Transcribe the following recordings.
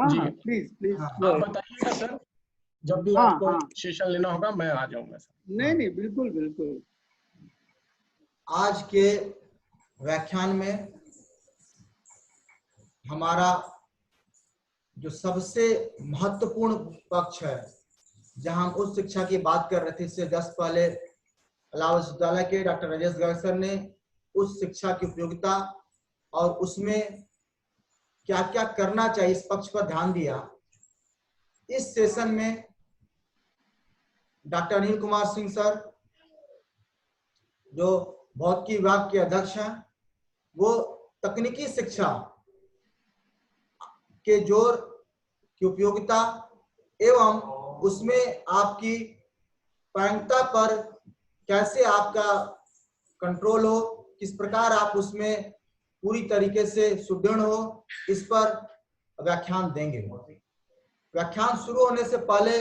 हाँ जी हाँ please please. हाँ, आप बताइएगा सर, जब भी हाँ आपको हाँ सेशन लेना होगा मैं आ जाऊंगा सर। नहीं नहीं बिल्कुल बिल्कुल। आज के व्याख्यान में हमारा जो सबसे महत्वपूर्ण पक्ष है, जहां हम उस शिक्षा की बात कर रहे थे, इससे जस्ट पहले इलाहाबाद विश्वविद्यालय के डॉक्टर राजेश गर्ग सर ने उस शिक्षा की उपयोगिता और उसमें क्या क्या करना चाहिए इस पक्ष पर ध्यान दिया। इस सेशन में डॉक्टर अनिल कुमार सिंह सर, जो भौतिकी विभाग के अध्यक्ष हैं, वो तकनीकी शिक्षा के जोर की उपयोगिता एवं उसमें आपकी पारंगता पर कैसे आपका कंट्रोल हो, किस प्रकार आप उसमें पूरी तरीके से सुदृढ़ हो, इस पर व्याख्यान देंगे। व्याख्यान शुरू होने से पहले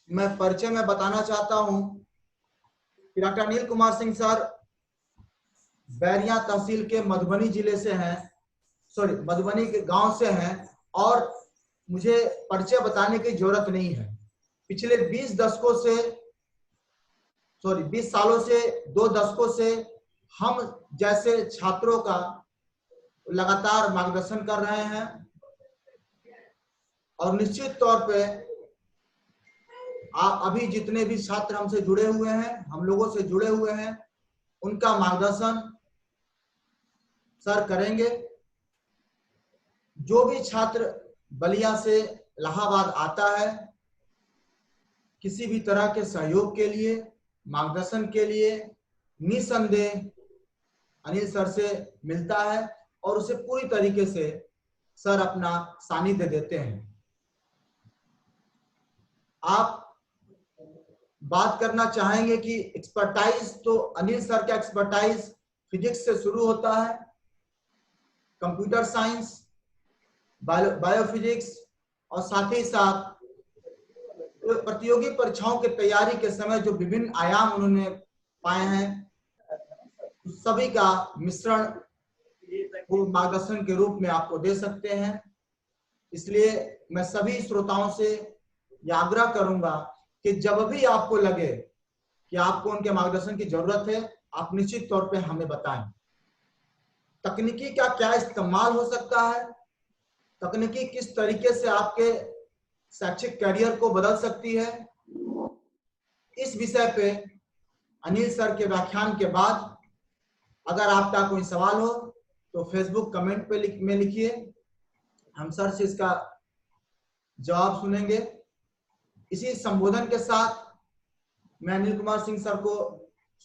मैं परिचय में बताना चाहता हूं कि डॉक्टर अनिल कुमार सिंह सर बैरिया तहसील के मधुबनी जिले से हैं, मधुबनी के गांव से हैं, और मुझे परिचय बताने की जरूरत नहीं है। पिछले 20 सालों से 2 दशकों से हम जैसे छात्रों का लगातार मार्गदर्शन कर रहे हैं, और निश्चित तौर पे आप अभी जितने भी छात्र हमसे जुड़े हुए हैं, हम लोगों से जुड़े हुए हैं, उनका मार्गदर्शन सर करेंगे। जो भी छात्र बलिया से इलाहाबाद आता है, किसी भी तरह के सहयोग के लिए, मार्गदर्शन के लिए निसंदेह अनिल सर से मिलता है, और उसे पूरी तरीके से सर अपना सानिध्य देते हैं। आप बात करना चाहेंगे कि एक्सपर्टाइज, तो अनिल सर का एक्सपर्टाइज फिजिक्स से शुरू होता है, कंप्यूटर साइंस, बायोफिजिक्स, और साथ ही साथ प्रतियोगी परीक्षाओं की तैयारी के समय जो विभिन्न आयाम उन्होंने पाए हैं, सभी का मिश्रण वो मार्गदर्शन के रूप में आपको दे सकते हैं। इसलिए मैं सभी श्रोताओं से यह आग्रह करूंगा कि जब भी आपको लगे कि आपको उनके मार्गदर्शन की जरूरत है, आप निश्चित तौर पे हमें बताएं। तकनीकी का क्या इस्तेमाल हो सकता है, तकनीकी किस तरीके से आपके शैक्षिक करियर को बदल सकती है, इस विषय पे अनिल सर के व्याख्यान के बाद अगर आपका कोई सवाल हो तो फेसबुक कमेंट पे में लिखिए, हम सर से इसका जवाब सुनेंगे। इसी संबोधन के साथ मैं अनिल कुमार सिंह सर को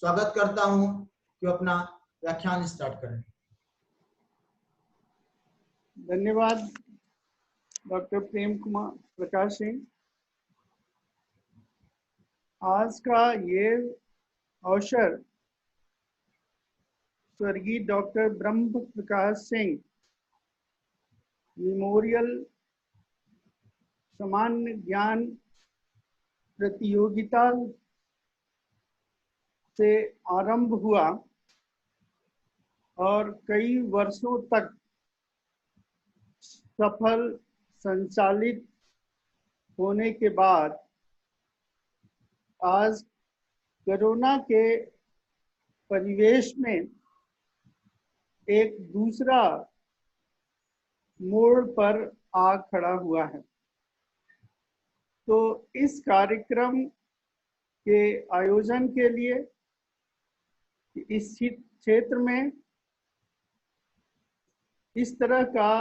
स्वागत करता हूं कि अपना व्याख्यान स्टार्ट करें। धन्यवाद डॉक्टर प्रेम कुमार प्रकाश सिंह। आज का ये अवसर स्वर्गीय डॉक्टर ब्रह्म प्रकाश सिंह मेमोरियल सामान्य ज्ञान प्रतियोगिता से आरंभ हुआ और कई वर्षों तक सफल संचालित होने के बाद आज कोरोना के परिवेश में एक दूसरा मोड़ पर आ खड़ा हुआ है। तो इस कार्यक्रम के आयोजन के लिए इस क्षेत्र में इस तरह का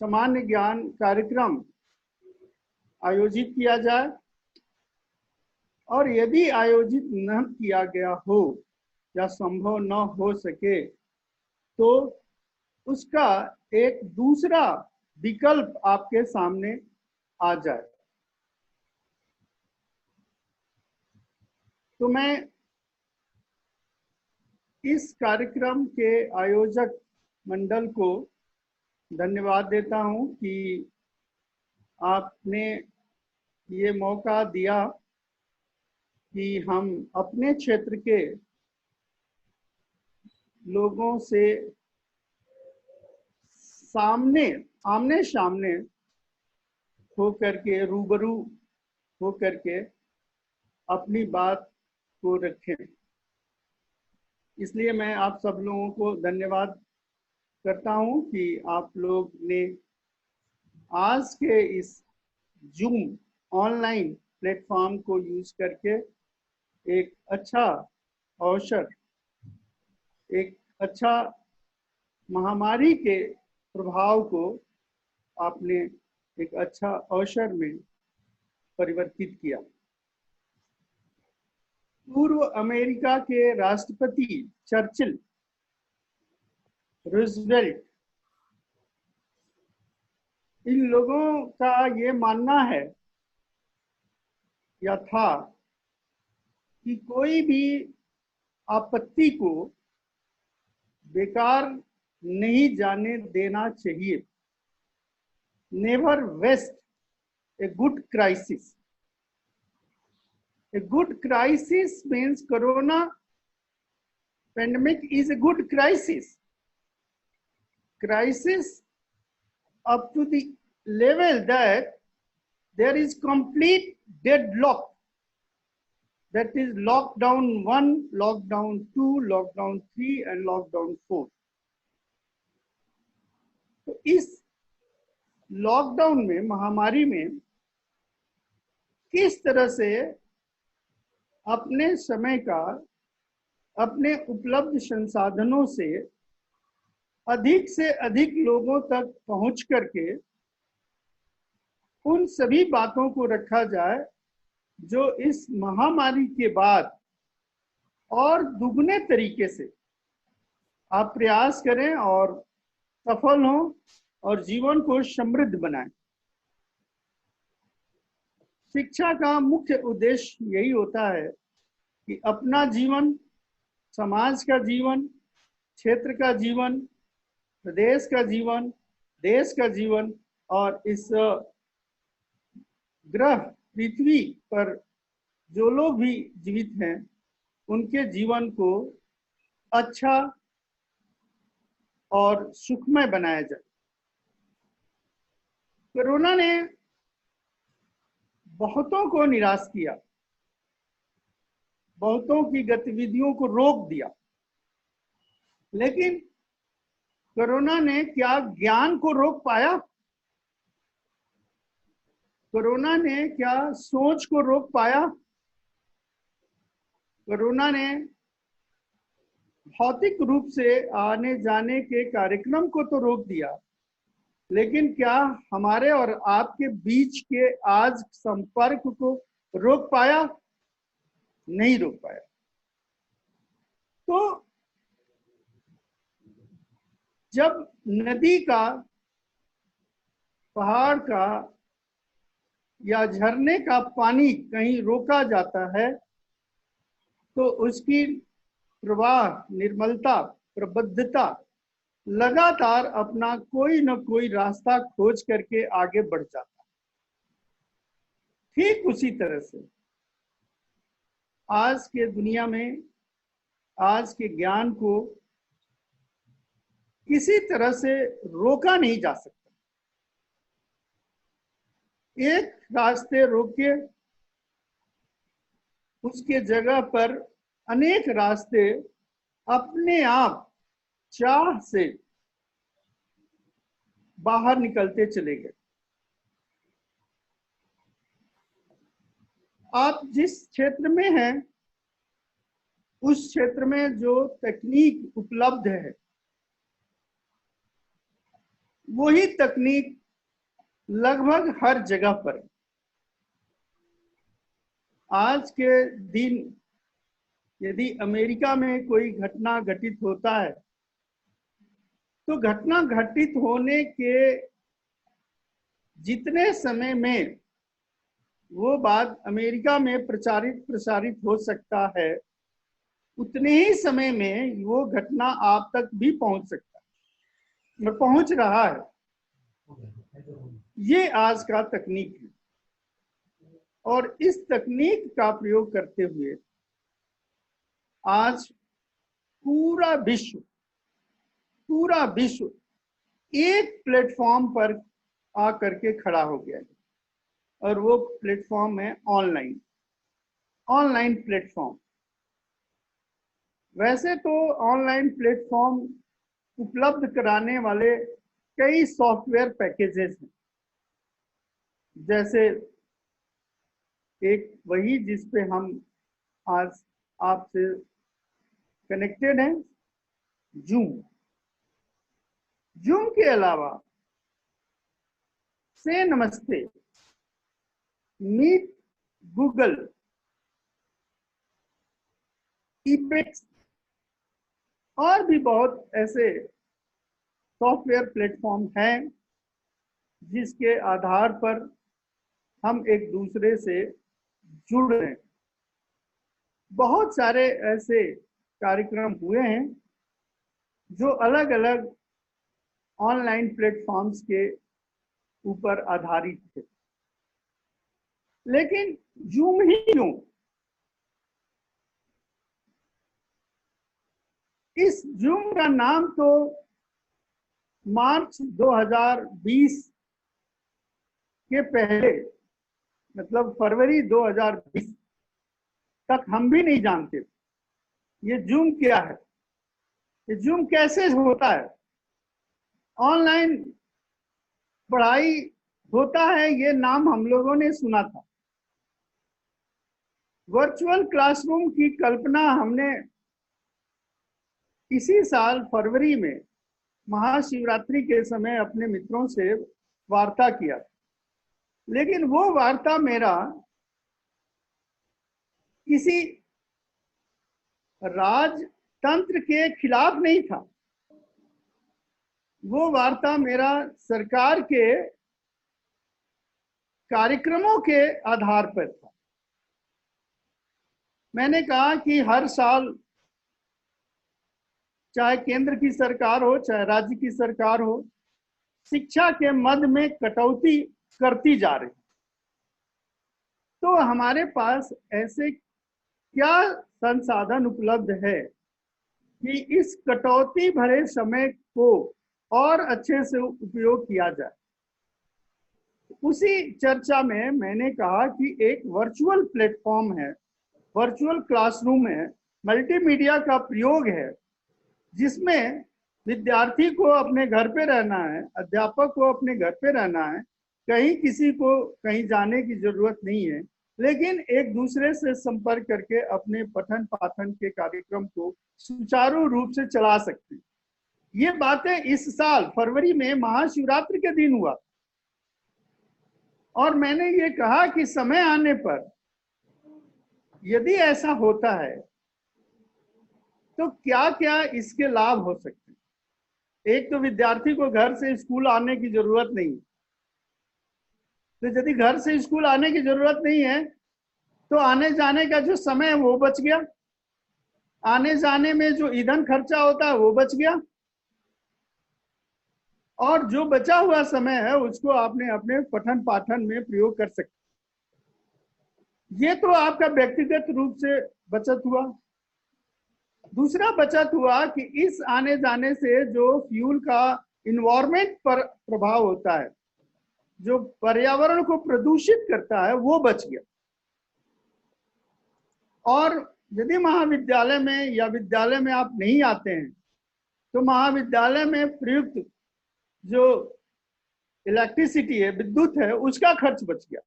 सामान्य ज्ञान कार्यक्रम आयोजित किया जाए, और यदि आयोजित न किया गया हो या संभव न हो सके तो उसका एक दूसरा विकल्प आपके सामने आ जाए। तो मैं इस कार्यक्रम के आयोजक मंडल को धन्यवाद देता हूं कि आपने ये मौका दिया कि हम अपने क्षेत्र के लोगों से सामने आमने सामने होकर के, रूबरू होकर के अपनी बात को रखें। इसलिए मैं आप सब लोगों को धन्यवाद करता हूं कि आप लोग ने आज के इस जूम ऑनलाइन प्लेटफॉर्म को यूज करके एक अच्छा अवसर, एक अच्छा महामारी के प्रभाव को आपने एक अच्छा अवसर में परिवर्तित किया। पूर्व अमेरिका के राष्ट्रपति चर्चिल, रूजवेल्ट, इन लोगों का ये मानना है या था कि कोई भी आपत्ति को बेकार नहीं जाने देना चाहिए। Never waste a good crisis. A good crisis means corona pandemic is a good crisis. Crisis up to the level that there is complete deadlock. That is lockdown 1, lockdown 2, lockdown 3 and lockdown 4. तो इस lockdown में, महामारी में किस तरह से अपने समय का, अपने उपलब्ध संसाधनों से अधिक लोगों तक पहुंच करके उन सभी बातों को रखा जाए जो इस महामारी के बाद और दुगने तरीके से आप प्रयास करें और सफल हों और जीवन को समृद्ध बनाएं। शिक्षा का मुख्य उद्देश्य यही होता है कि अपना जीवन, समाज का जीवन, क्षेत्र का जीवन, प्रदेश का जीवन, देश का जीवन और इस ग्रह पृथ्वी पर जो लोग भी जीवित हैं उनके जीवन को अच्छा और सुखमय बनाया जाए। कोरोना ने बहुतों को निराश किया, बहुतों की गतिविधियों को रोक दिया, लेकिन कोरोना ने क्या ज्ञान को रोक पाया? कोरोना ने क्या सोच को रोक पाया? कोरोना ने भौतिक रूप से आने जाने के कार्यक्रम को तो रोक दिया, लेकिन क्या हमारे और आपके बीच के आज संपर्क को रोक पाया? नहीं रोक पाया। तो जब नदी का, पहाड़ का या झरने का पानी कहीं रोका जाता है तो उसकी प्रवाह, निर्मलता, प्रबुद्धता लगातार अपना कोई न कोई रास्ता खोज करके आगे बढ़ जाता है। ठीक उसी तरह से आज के दुनिया में, आज के ज्ञान को किसी तरह से रोका नहीं जा सकता। एक रास्ते रोके, उसके जगह पर अनेक रास्ते अपने आप चाह से बाहर निकलते चले गए। आप जिस क्षेत्र में हैं उस क्षेत्र में जो तकनीक उपलब्ध है वही तकनीक लगभग हर जगह पर है। आज के दिन यदि अमेरिका में कोई घटना घटित होता है तो घटना घटित होने के जितने समय में वो बात अमेरिका में प्रसारित हो सकता है, उतने ही समय में वो घटना आप तक भी पहुंच सकता है और पहुंच रहा है। ये आज का तकनीक है और इस तकनीक का प्रयोग करते हुए आज पूरा विश्व एक प्लेटफॉर्म पर आ करके खड़ा हो गया है, और वो प्लेटफॉर्म है ऑनलाइन प्लेटफॉर्म। वैसे तो ऑनलाइन प्लेटफॉर्म उपलब्ध कराने वाले कई सॉफ्टवेयर पैकेजेस हैं, जैसे एक वही जिस पे हम आज आपसे कनेक्टेड हैं, जूम के अलावा से नमस्ते, मीट, गूगल, ईपेक्स और भी बहुत ऐसे सॉफ्टवेयर प्लेटफॉर्म हैं जिसके आधार पर हम एक दूसरे से जुड़ रहे हैं। बहुत सारे ऐसे कार्यक्रम हुए हैं जो अलग अलग ऑनलाइन प्लेटफॉर्म्स के ऊपर आधारित थे, लेकिन जूम ही क्यों? इस जूम का नाम तो मार्च 2020 के पहले, मतलब फरवरी 2020 तक हम भी नहीं जानते ये जूम क्या है, ये जूम कैसे होता है, ऑनलाइन पढ़ाई होता है, ये नाम हम लोगों ने सुना था। वर्चुअल क्लासरूम की कल्पना हमने इसी साल फरवरी में महाशिवरात्रि के समय अपने मित्रों से वार्ता किया, लेकिन वो वार्ता मेरा किसी राजतंत्र के खिलाफ नहीं था, वो वार्ता मेरा सरकार के कार्यक्रमों के आधार पर था। मैंने कहा कि हर साल चाहे केंद्र की सरकार हो चाहे राज्य की सरकार हो, शिक्षा के मद में कटौती करती जा रही, तो हमारे पास ऐसे क्या संसाधन उपलब्ध है कि इस कटौती भरे समय को और अच्छे से उपयोग किया जाए। उसी चर्चा में मैंने कहा कि एक वर्चुअल प्लेटफॉर्म है, वर्चुअल क्लासरूम है, मल्टीमीडिया का प्रयोग है, जिसमें विद्यार्थी को अपने घर पे रहना है, अध्यापक को अपने घर पे रहना है, कहीं किसी को कहीं जाने की जरूरत नहीं है, लेकिन एक दूसरे से संपर्क करके अपने पठन पाठन के कार्यक्रम को सुचारू रूप से चला सकते हैं। ये बातें इस साल फरवरी में महाशिवरात्रि के दिन हुआ, और मैंने ये कहा कि समय आने पर यदि ऐसा होता है तो क्या क्या इसके लाभ हो सकते हैं। एक तो विद्यार्थी को घर से स्कूल आने की जरूरत नहीं, तो यदि घर से स्कूल आने की जरूरत नहीं है तो आने जाने का जो समय है वो बच गया, आने जाने में जो ईंधन खर्चा होता है वो बच गया, और जो बचा हुआ समय है उसको आपने अपने पठन पाठन में प्रयोग कर सकते। ये तो आपका व्यक्तिगत रूप से बचत हुआ। दूसरा बचत हुआ कि इस आने जाने से जो फ्यूल का इन्वायरमेंट पर प्रभाव होता है, जो पर्यावरण को प्रदूषित करता है, वो बच गया। और यदि महाविद्यालय में या विद्यालय में आप नहीं आते हैं तो महाविद्यालय में प्रयुक्त जो इलेक्ट्रिसिटी है, विद्युत है, उसका खर्च बच गया।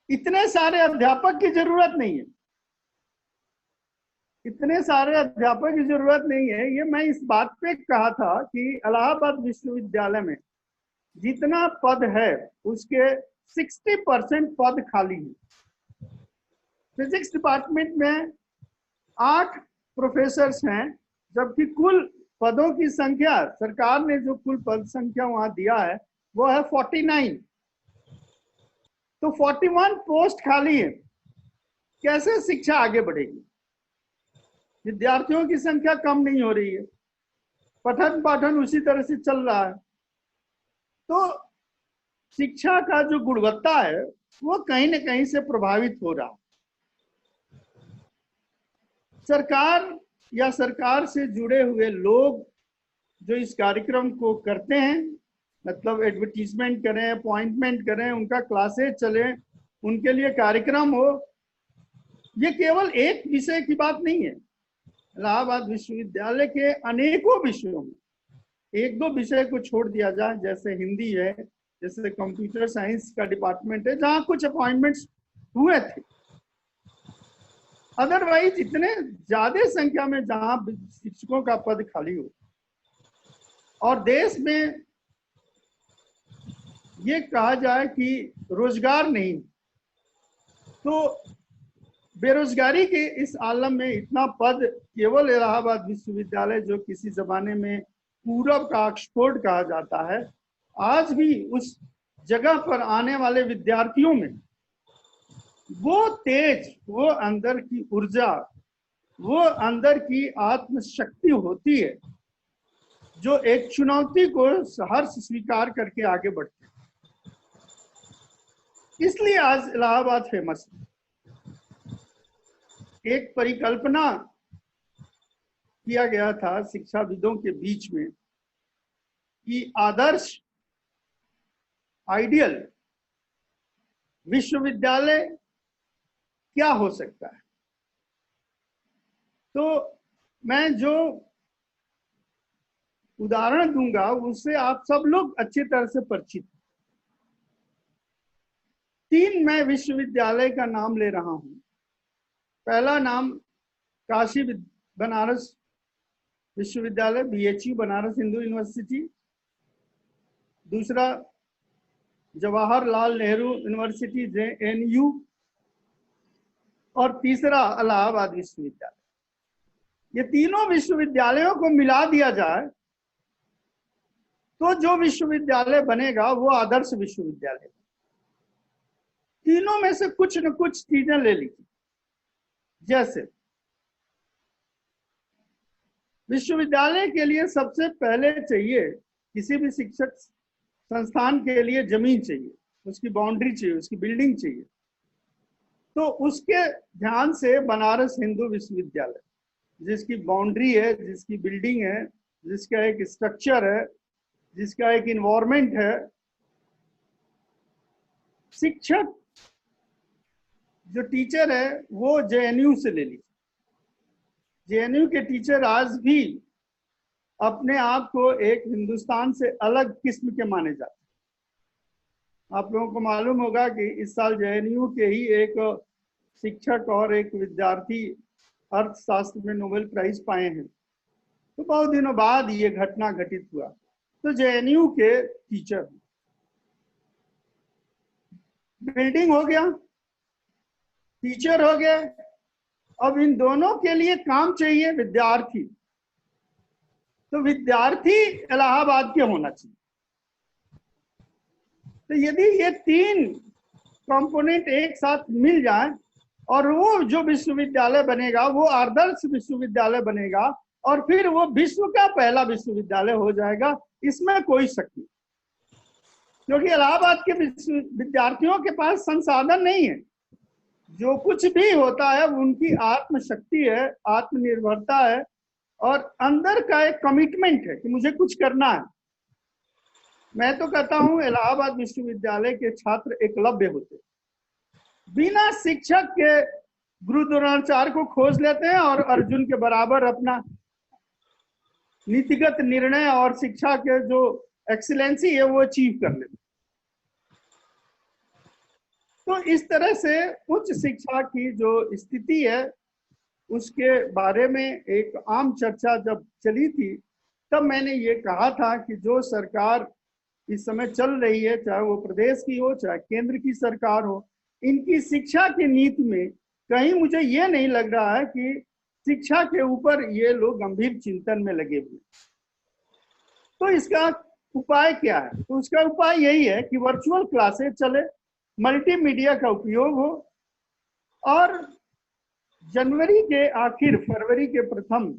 इतने सारे अध्यापक की जरूरत नहीं है, इतने सारे अध्यापक की जरूरत नहीं है। ये मैं इस बात पे कहा था कि इलाहाबाद विश्वविद्यालय में जितना पद है उसके 60% पद खाली है। फिजिक्स डिपार्टमेंट में 8 प्रोफेसर्स हैं, जबकि कुल पदों की संख्या, सरकार ने जो कुल पद संख्या वहां दिया है वो है 49, तो 41 पोस्ट खाली है। कैसे शिक्षा आगे बढ़ेगी? विद्यार्थियों की संख्या कम नहीं हो रही है, पठन पाठन उसी तरह से चल रहा है, तो शिक्षा का जो गुणवत्ता है वो कहीं न कहीं से प्रभावित हो रहा है। सरकार या सरकार से जुड़े हुए लोग जो इस कार्यक्रम को करते हैं, मतलब एडवर्टीजमेंट करें, अपॉइंटमेंट करें, उनका क्लासेज चले, उनके लिए कार्यक्रम हो, ये केवल एक विषय की बात नहीं है। इलाहाबाद विश्वविद्यालय के अनेकों विषयों में एक दो विषय को छोड़ दिया जाए, जैसे हिंदी है, जैसे कंप्यूटर साइंस का डिपार्टमेंट है, जहाँ कुछ अपॉइंटमेंट्स हुए थे, अदरवाइज इतने ज्यादा संख्या में जहाँ शिक्षकों का पद खाली हो और देश में ये कहा जाए कि रोजगार नहीं, तो बेरोजगारी के इस आलम में इतना पद केवल इलाहाबाद विश्वविद्यालय, जो किसी जमाने में पूरब का ऑक्सफोर्ड कहा जाता है, आज भी उस जगह पर आने वाले विद्यार्थियों में वो तेज, वो अंदर की ऊर्जा, वो अंदर की आत्मशक्ति होती है जो एक चुनौती को हर्ष स्वीकार करके आगे बढ़ते हैं। इसलिए आज इलाहाबाद फेमस है। एक परिकल्पना किया गया था शिक्षाविदों के बीच में कि आदर्श, आइडियल विश्वविद्यालय क्या हो सकता है। तो मैं जो उदाहरण दूंगा उससे आप सब लोग अच्छी तरह से परिचित हैं। 3 मैं विश्वविद्यालय का नाम ले रहा हूं। पहला नाम काशी बनारस विश्वविद्यालय, BHU बनारस हिंदू यूनिवर्सिटी। दूसरा जवाहरलाल नेहरू यूनिवर्सिटी JNU। और तीसरा इलाहाबाद विश्वविद्यालय। ये तीनों विश्वविद्यालयों को मिला दिया जाए तो जो विश्वविद्यालय बनेगा वो आदर्श विश्वविद्यालय। तीनों में से कुछ न कुछ चीजें ले लीजिए। जैसे विश्वविद्यालय के लिए सबसे पहले चाहिए, किसी भी शिक्षक संस्थान के लिए जमीन चाहिए, उसकी बाउंड्री चाहिए, उसकी बिल्डिंग चाहिए। तो उसके ध्यान से बनारस हिंदू विश्वविद्यालय, जिसकी बाउंड्री है, जिसकी बिल्डिंग है, जिसका एक स्ट्रक्चर है, जिसका एक इन्वायरमेंट है, शिक्षक जो टीचर है वो JNU से ले लीजिए। JNU के टीचर आज भी अपने आप को एक हिंदुस्तान से अलग किस्म के माने जाते हैं। आप लोगों को मालूम होगा कि इस साल JNU के ही एक शिक्षक और एक विद्यार्थी अर्थशास्त्र में नोबेल प्राइज पाए हैं। तो बहुत दिनों बाद ये घटना घटित हुआ। तो JNU के टीचर, बिल्डिंग हो गया, टीचर हो गए, अब इन दोनों के लिए काम चाहिए विद्यार्थी। तो विद्यार्थी इलाहाबाद के होना चाहिए। तो यदि ये 3 कंपोनेंट एक साथ मिल जाए और वो जो विश्वविद्यालय बनेगा वो आदर्श विश्वविद्यालय बनेगा और फिर वो विश्व का पहला विश्वविद्यालय हो जाएगा, इसमें कोई शक नहीं। क्योंकि इलाहाबाद के विद्यार्थियों के पास संसाधन नहीं है। जो कुछ भी होता है उनकी आत्मशक्ति है, आत्मनिर्भरता है और अंदर का एक कमिटमेंट है कि मुझे कुछ करना है। मैं तो कहता हूं इलाहाबाद विश्वविद्यालय के छात्र एकलव्य होते, बिना शिक्षक के गुरु द्रोणाचार्य को खोज लेते हैं और अर्जुन के बराबर अपना नीतिगत निर्णय और शिक्षा के जो एक्सीलेंसी है वो अचीव कर लेते। तो इस तरह से उच्च शिक्षा की जो स्थिति है उसके बारे में एक आम चर्चा जब चली थी, तब मैंने ये कहा था कि जो सरकार इस समय चल रही है, चाहे वो प्रदेश की हो चाहे केंद्र की सरकार हो, इनकी शिक्षा की नीति में कहीं मुझे ये नहीं लग रहा है कि शिक्षा के ऊपर ये लोग गंभीर चिंतन में लगे हुए। तो इसका उपाय क्या है? तो उसका उपाय यही है कि वर्चुअल क्लासेस चले, मल्टीमीडिया का उपयोग हो और जनवरी के आखिर फरवरी के प्रथम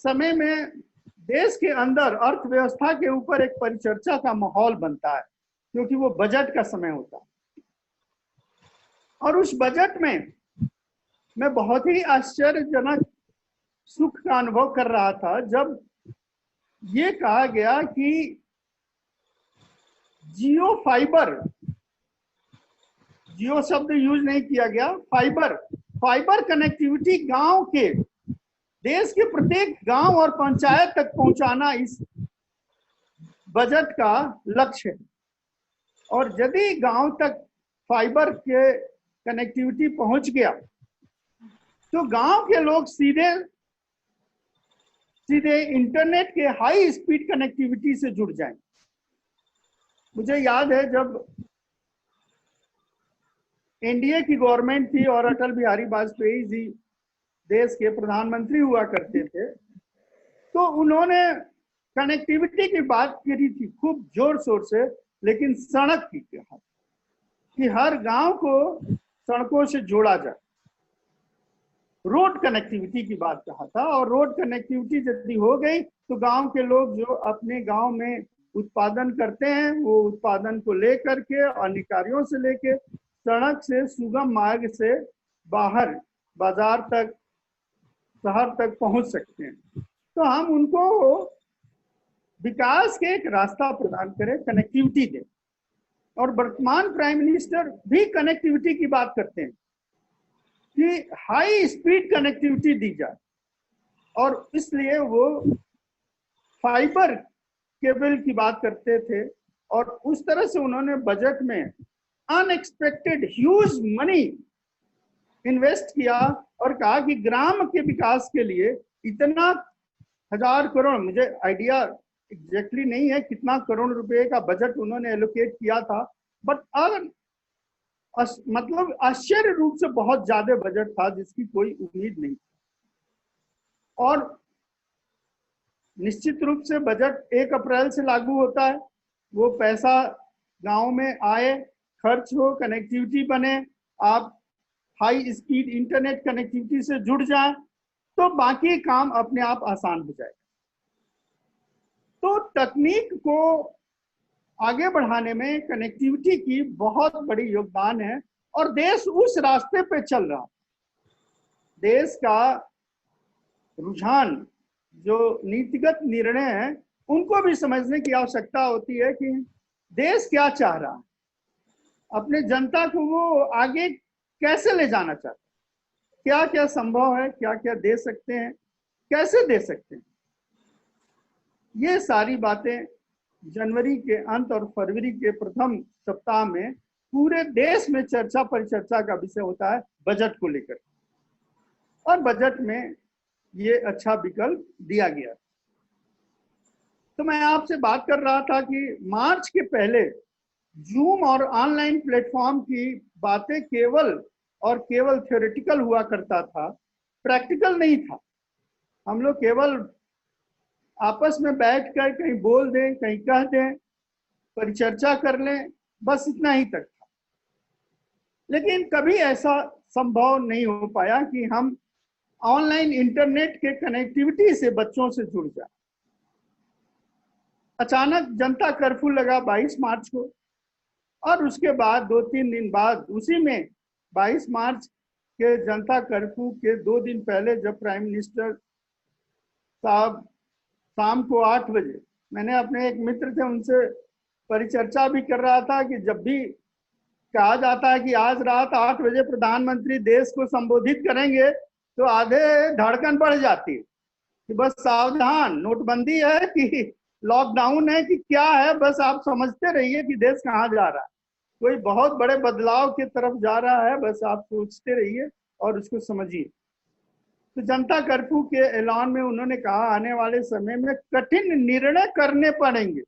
समय में देश के अंदर अर्थव्यवस्था के ऊपर एक परिचर्चा का माहौल बनता है, क्योंकि वो बजट का समय होता है। और उस बजट में मैं बहुत ही आश्चर्यजनक सुख का अनुभव कर रहा था जब ये कहा गया कि जियो फाइबर, जियो शब्द यूज नहीं किया गया, फाइबर कनेक्टिविटी गांव के, देश के प्रत्येक गांव और पंचायत तक पहुंचाना इस बजट का लक्ष्य है। और यदि गांव तक फाइबर के कनेक्टिविटी पहुंच गया तो गांव के लोग सीधे इंटरनेट के हाई स्पीड कनेक्टिविटी से जुड़ जाएंगे। मुझे याद है जब एनडीए की गवर्नमेंट थी और अटल बिहारी वाजपेयी जी देश के प्रधानमंत्री हुआ करते थे, तो उन्होंने कनेक्टिविटी की बात करी थी खूब जोर शोर से, लेकिन सड़क की कहा कि हर गांव को सड़कों से जोड़ा जाए, रोड कनेक्टिविटी की बात कहा था। और रोड कनेक्टिविटी यदि हो गई तो गांव के लोग जो अपने गांव में उत्पादन करते हैं वो उत्पादन को लेकर के अधिकारियों से लेके सड़क से सुगम मार्ग से बाहर बाजार तक, शहर तक पहुंच सकते हैं। तो हम उनको विकास के एक रास्ता प्रदान करें, कनेक्टिविटी दें। और वर्तमान प्राइम मिनिस्टर भी कनेक्टिविटी की बात करते हैं कि हाई स्पीड कनेक्टिविटी दी जाए, और इसलिए वो फाइबर केबल की बात करते थे। और उस तरह से उन्होंने बजट में अनएक्सपेक्टेड ह्यूज मनी इन्वेस्ट किया और कहा कि ग्राम के विकास के लिए इतना 1000 करोड़, मुझे आइडिया एग्जैक्टली नहीं है कितना करोड़ रुपए का बजट उन्होंने एलोकेट किया था, बट मतलब आश्चर्य रूप से बहुत ज्यादा बजट था जिसकी कोई उम्मीद नहीं थी। और निश्चित रूप से बजट 1 अप्रैल से लागू होता है। वो पैसा गांव में आए, खर्च हो, कनेक्टिविटी बने, आप हाई स्पीड इंटरनेट कनेक्टिविटी से जुड़ जाएं तो बाकी काम अपने आप आसान हो जाएगा। तो तकनीक को आगे बढ़ाने में कनेक्टिविटी की बहुत बड़ी योगदान है और देश उस रास्ते पे चल रहा है। देश का रुझान, जो नीतिगत निर्णय है, उनको भी समझने की आवश्यकता होती है कि देश क्या चाह रहा है, अपने जनता को वो आगे कैसे ले जाना चाहता है, क्या क्या संभव है, क्या क्या दे सकते हैं, कैसे दे सकते हैं। ये सारी बातें जनवरी के अंत और फरवरी के प्रथम सप्ताह में पूरे देश में चर्चा परिचर्चा का विषय होता है बजट को लेकर। और बजट में ये अच्छा विकल्प दिया गया। तो मैं आपसे बात कर रहा था कि मार्च के पहले जूम और ऑनलाइन प्लेटफॉर्म की बातें केवल थ्योरेटिकल हुआ करता था, प्रैक्टिकल नहीं था। हम लोग केवल आपस में बैठकर कहीं बोल दें, कहीं कह दें, परिचर्चा कर लें, बस इतना ही तक था। लेकिन कभी ऐसा संभव नहीं हो पाया कि हम ऑनलाइन इंटरनेट के कनेक्टिविटी से बच्चों से जुड़ जाए। अचानक जनता कर्फ्यू लगा 22 मार्च को, और उसके बाद 2-3 दिन बाद उसी में 22 मार्च के जनता कर्फ्यू के 2 दिन पहले जब प्राइम मिनिस्टर साहब शाम को 8 बजे, मैंने अपने एक मित्र थे उनसे परिचर्चा भी कर रहा था कि जब भी कहा जाता है कि आज रात 8 बजे प्रधानमंत्री देश को संबोधित करेंगे तो आधे धड़कन बढ़ जाती है कि बस सावधान, नोटबंदी है कि लॉकडाउन है कि क्या है, बस आप समझते रहिए कि देश कहाँ जा रहा है, कोई बहुत बड़े बदलाव की तरफ जा रहा है, बस आप सोचते रहिए और उसको समझिए। तो जनता कर्फ्यू के ऐलान में उन्होंने कहा आने वाले समय में कठिन निर्णय करने पड़ेंगे,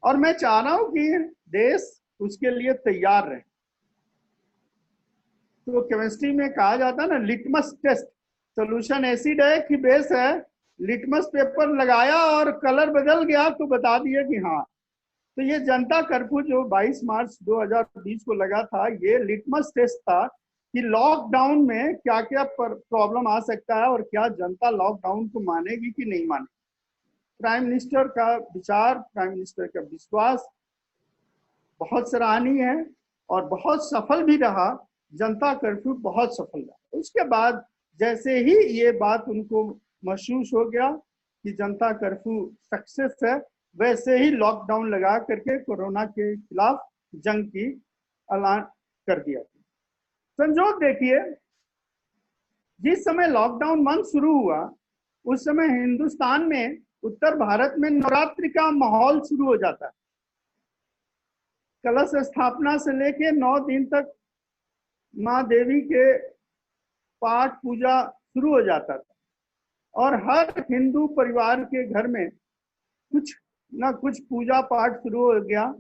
और मैं चाह रहा हूं कि देश उसके लिए तैयार रहे। तो केमिस्ट्री में कहा जाता है ना, लिटमस टेस्ट, सोल्यूशन एसिड है कि बेस है, लिटमस पेपर लगाया और कलर बदल गया तो बता दिया कि हाँ। तो ये जनता कर्फ्यू जो 22 मार्च 2020 को लगा था, ये लिटमस टेस्ट था कि लॉकडाउन में क्या क्या प्रॉब्लम आ सकता है और क्या जनता लॉकडाउन को मानेगी कि नहीं मानेगी। प्राइम मिनिस्टर का विचार, प्राइम मिनिस्टर का विश्वास बहुत सराहनीय है और बहुत सफल भी रहा। जनता कर्फ्यू बहुत सफल रहा। उसके बाद जैसे ही ये बात उनको महसूस हो गया कि जनता कर्फ्यू सक्सेस है, वैसे ही लॉकडाउन लगा करके कोरोना के खिलाफ जंग की ऐलान कर दिया। संजोग देखिए, जिस समय लॉकडाउन मंथ शुरू हुआ उस समय हिंदुस्तान में, उत्तर भारत में नवरात्रि का माहौल शुरू हो जाता है। कलश स्थापना से लेके 9 दिन तक माँ देवी के पाठ पूजा शुरू हो जाता था और हर हिंदू परिवार के घर में कुछ ना कुछ पूजा पाठ शुरू हो गया।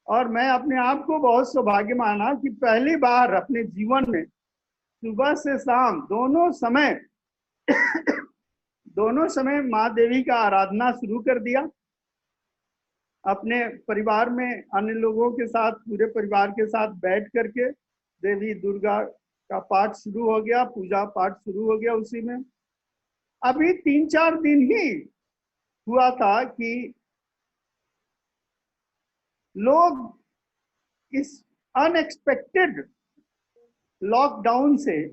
और मैं अपने आप को बहुत सौभाग्य माना कि पहली बार अपने जीवन में सुबह से शाम दोनों समय माँ देवी का आराधना शुरू कर दिया। अपने परिवार में अन्य लोगों के साथ, पूरे परिवार के साथ बैठ करके देवी दुर्गा का पाठ शुरू हो गया, पूजा पाठ शुरू हो गया। उसी में अभी 3-4 दिन ही हुआ था कि लोग इस अनएक्सपेक्टेड लॉकडाउन से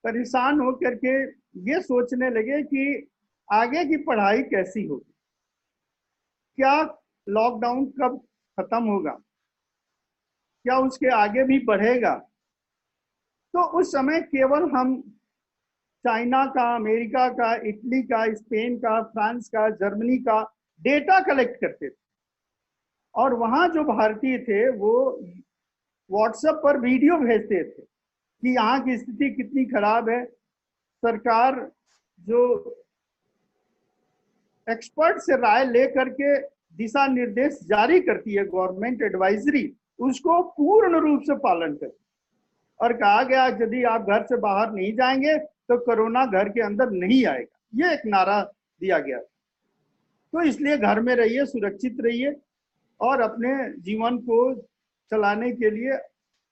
परेशान होकर के ये सोचने लगे कि आगे की पढ़ाई कैसी होगी, क्या लॉकडाउन कब खत्म होगा, क्या उसके आगे भी बढ़ेगा। तो उस समय केवल हम चाइना का, अमेरिका का, इटली का, स्पेन का, फ्रांस का, जर्मनी का डेटा कलेक्ट करते थे और वहां जो भारतीय थे वो व्हाट्सएप पर वीडियो भेजते थे कि यहाँ की स्थिति कितनी खराब है। सरकार जो एक्सपर्ट से राय लेकर के दिशा निर्देश जारी करती है, गवर्नमेंट एडवाइजरी, उसको पूर्ण रूप से पालन करें। और कहा गया यदि आप घर से बाहर नहीं जाएंगे तो कोरोना घर के अंदर नहीं आएगा, ये एक नारा दिया गया। तो इसलिए घर में रहिए, सुरक्षित रहिए और अपने जीवन को चलाने के लिए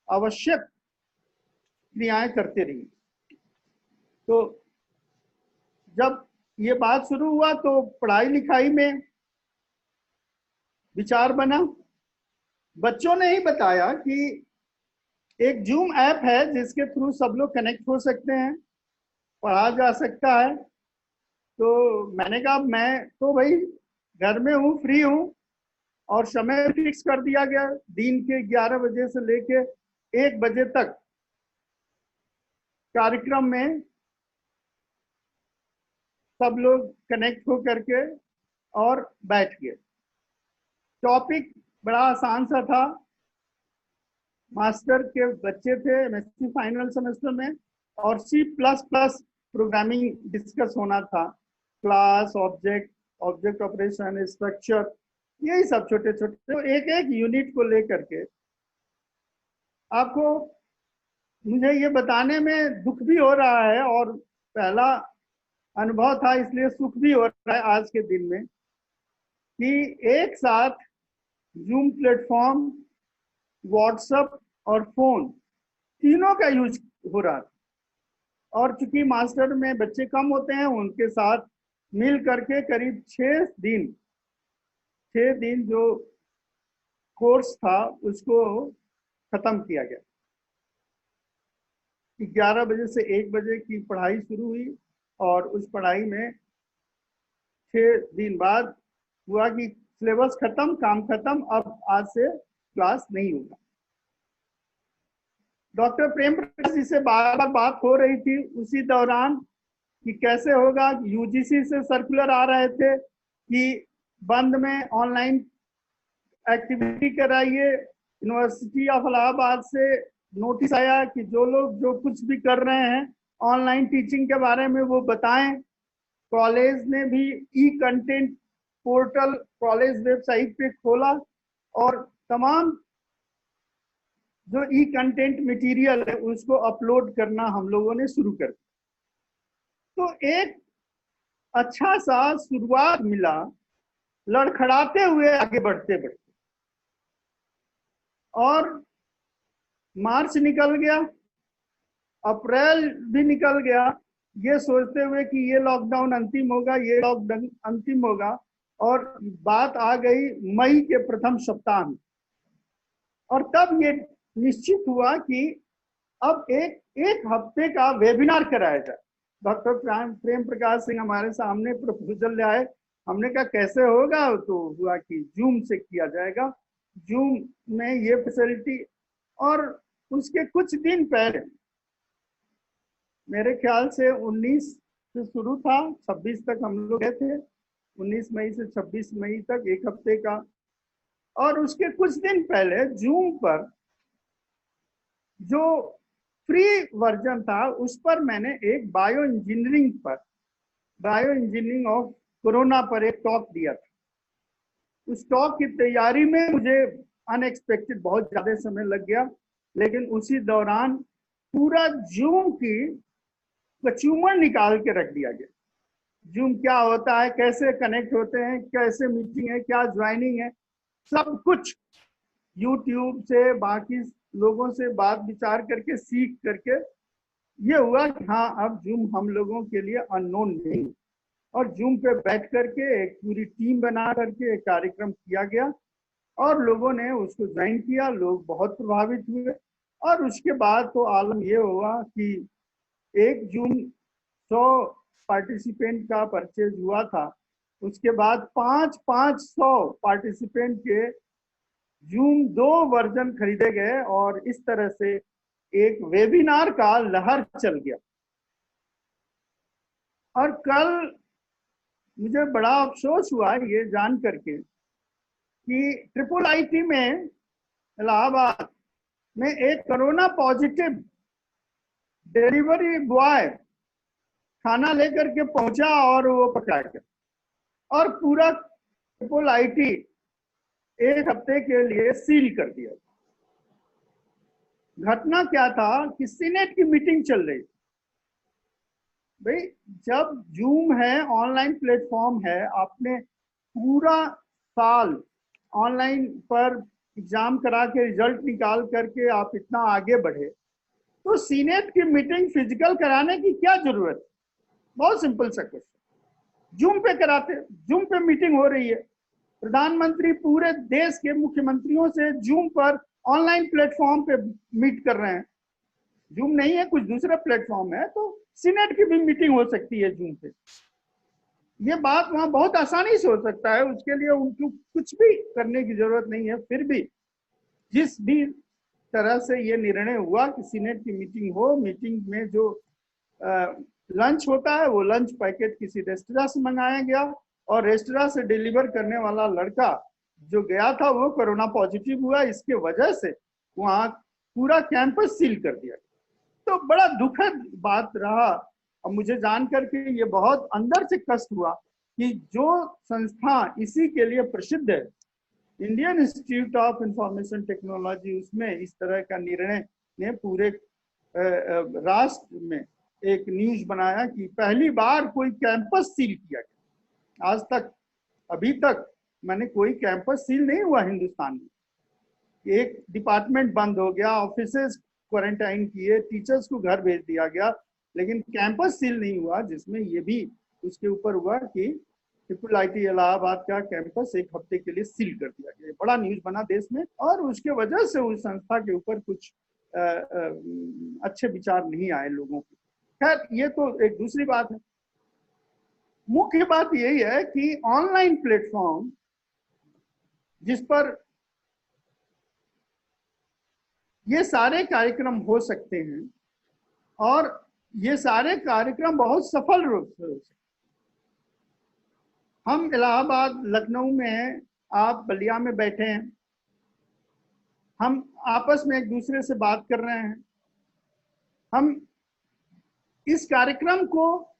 आवश्यक क्रियाएं करते रहिए। तो जब ये बात शुरू हुआ तो पढ़ाई लिखाई में विचार बना। बच्चों ने ही बताया कि एक जूम ऐप है जिसके थ्रू सब लोग कनेक्ट हो सकते हैं, पढ़ा जा सकता है। तो मैंने कहा मैं तो भाई घर में हूँ, फ्री हूँ, और समय फिक्स कर दिया गया दिन के 11 बजे से लेके 1 बजे तक कार्यक्रम में सब लोग कनेक्ट हो करके और बैठ गए। टॉपिक बड़ा आसान सा था, मास्टर के बच्चे थे एमएससी फाइनल सेमेस्टर में, और C++ प्रोग्रामिंग डिस्कस होना था। क्लास, ऑब्जेक्ट ऑपरेशन, स्ट्रक्चर, यही सब छोटे छोटे, तो एक एक यूनिट को लेकर के आपको मुझे ये बताने में दुख भी हो रहा है और पहला अनुभव था इसलिए सुख भी हो रहा है आज के दिन में कि एक साथ जूम प्लेटफॉर्म, व्हाट्सएप और फोन तीनों का यूज हो रहा था। और चूंकि मास्टर में बच्चे कम होते हैं, उनके साथ मिल करके करीब 6 दिन जो कोर्स था उसको खत्म किया गया। 11 बजे से 1 बजे की पढ़ाई शुरू हुई और उस पढ़ाई में 6 दिन बाद हुआ कि सिलेबस खत्म, काम खत्म, अब आज से क्लास नहीं होगा। डॉक्टर प्रेम प्रकाश जी से बार बार बात हो रही थी उसी दौरान कि कैसे होगा। यूजीसी से सर्कुलर आ रहे थे कि बंद में ऑनलाइन एक्टिविटी कराइए। यूनिवर्सिटी ऑफ इलाहाबाद से नोटिस आया कि जो लोग जो कुछ भी कर रहे हैं ऑनलाइन टीचिंग के बारे में वो बताएं। कॉलेज ने भी ई कंटेंट पोर्टल कॉलेज वेबसाइट पे खोला और तमाम जो ई कंटेंट मटेरियल है उसको अपलोड करना हम लोगों ने शुरू कर दिया। तो एक अच्छा सा शुरुआत मिला, लड़खड़ाते हुए आगे बढ़ते बढ़ते, और मार्च निकल गया, अप्रैल भी निकल गया, ये सोचते हुए कि ये लॉकडाउन अंतिम होगा, ये लॉकडाउन अंतिम होगा, और बात आ गई मई के प्रथम सप्ताह में। और तब ये निश्चित हुआ कि अब एक एक हफ्ते का वेबिनार कराया जाए। डॉक्टर प्रेम प्रकाश सिंह हमारे सामने प्रपोजल ले आए, हमने कहा कैसे होगा, तो हुआ कि जूम से किया जाएगा, जूम में ये फैसिलिटी। और उसके कुछ दिन पहले, मेरे ख्याल से 19 से शुरू था, 26 तक हम लोग गए थे, 19 मई से 26 मई तक, एक हफ्ते का। और उसके कुछ दिन पहले जूम पर जो फ्री वर्जन था, उस पर मैंने एक बायो इंजीनियरिंग ऑफ कोरोना पर एक टॉक दिया था। उस टॉक की तैयारी में मुझे अनएक्सपेक्टेड बहुत ज्यादा समय लग गया, लेकिन उसी दौरान पूरा जूम की कचूमर निकाल के रख दिया गया। जूम क्या होता है, कैसे कनेक्ट होते हैं, कैसे मीटिंग है, क्या ज्वाइनिंग है, सब कुछ यूट्यूब से, बाकी लोगों से बात विचार करके, सीख करके ये हुआ कि हाँ, अब जूम हम लोगों के लिए अननोन नहीं। और जूम पे बैठ करके एक पूरी टीम बना करके एक कार्यक्रम किया गया और लोगों ने उसको ज्वाइन किया, लोग बहुत प्रभावित हुए। और उसके बाद तो आलम ये हुआ कि एक जूम 100 पार्टिसिपेंट का परचेज हुआ था, उसके बाद 500 पार्टिसिपेंट के जूम 2 वर्जन खरीदे गए और इस तरह से एक वेबिनार का लहर चल गया। और कल मुझे बड़ा अफसोस हुआ ये जान करके कि IIIT में इलाहाबाद में एक कोरोना पॉजिटिव डिलीवरी बॉय खाना लेकर के पहुंचा और वो पकड़ा गया और पूरा IIIT एक हफ्ते के लिए सील कर दिया। घटना क्या था कि सीनेट की मीटिंग चल रही। भाई, जब जूम है, ऑनलाइन प्लेटफॉर्म है, आपने पूरा साल ऑनलाइन पर एग्जाम करा के रिजल्ट निकाल करके आप इतना आगे बढ़े, तो सीनेट की मीटिंग फिजिकल कराने की क्या जरूरत? बहुत सिंपल सा क्वेश्चन, जूम पे कराते। जूम पे मीटिंग हो रही है, प्रधानमंत्री पूरे देश के मुख्यमंत्रियों से जूम पर ऑनलाइन प्लेटफॉर्म पे मीट कर रहे हैं। जूम नहीं है, कुछ दूसरा प्लेटफॉर्म है, तो सीनेट की भी मीटिंग हो सकती है जूम पे। ये बात वहां बहुत आसानी से हो सकता है, उसके लिए उनको कुछ भी करने की जरूरत नहीं है। फिर भी जिस भी तरह से ये निर्णय हुआ कि सीनेट की मीटिंग हो, मीटिंग में जो लंच होता है वो लंच पैकेट किसी रेस्टोरेंट से मंगाया गया और रेस्टोरेंट से डिलीवर करने वाला लड़का जो गया था वो कोरोना पॉजिटिव हुआ। इसके वजह से वहां पूरा कैंपस सील कर दिया। तो बड़ा दुखद बात रहा। और मुझे जान करके ये बहुत अंदर से कष्ट हुआ कि जो संस्था इसी के लिए प्रसिद्ध है, Indian institute of information technology, उसमें इस तरह का निर्णय ने पूरे राष्ट्र में एक न्यूज बनाया कि पहली बार कोई कैंपस सील किया गया। आज तक, अभी तक मैंने कोई कैंपस सील नहीं हुआ हिंदुस्तान में। एक डिपार्टमेंट बंद हो गया, ऑफिसेज क्वारंटाइन किए, टीचर्स को घर भेज दिया गया, लेकिन कैंपस सील नहीं हुआ, जिसमें ये भी उसके ऊपर हुआ कि IIIT इलाहाबाद का कैंपस एक हफ्ते के लिए सील कर दिया गया। बड़ा न्यूज बना देश में और उसके वजह से उस संस्था के ऊपर कुछ अच्छे विचार नहीं आए लोगों के। खैर, ये तो एक दूसरी बात है। मुख्य बात यही है कि ऑनलाइन प्लेटफॉर्म जिस पर ये सारे कार्यक्रम हो सकते हैं और ये सारे कार्यक्रम बहुत सफल रूप से हो सकते। हम इलाहाबाद, लखनऊ में हैं, आप बलिया में बैठे हैं, हम आपस में एक दूसरे से बात कर रहे हैं। हम इस कार्यक्रम को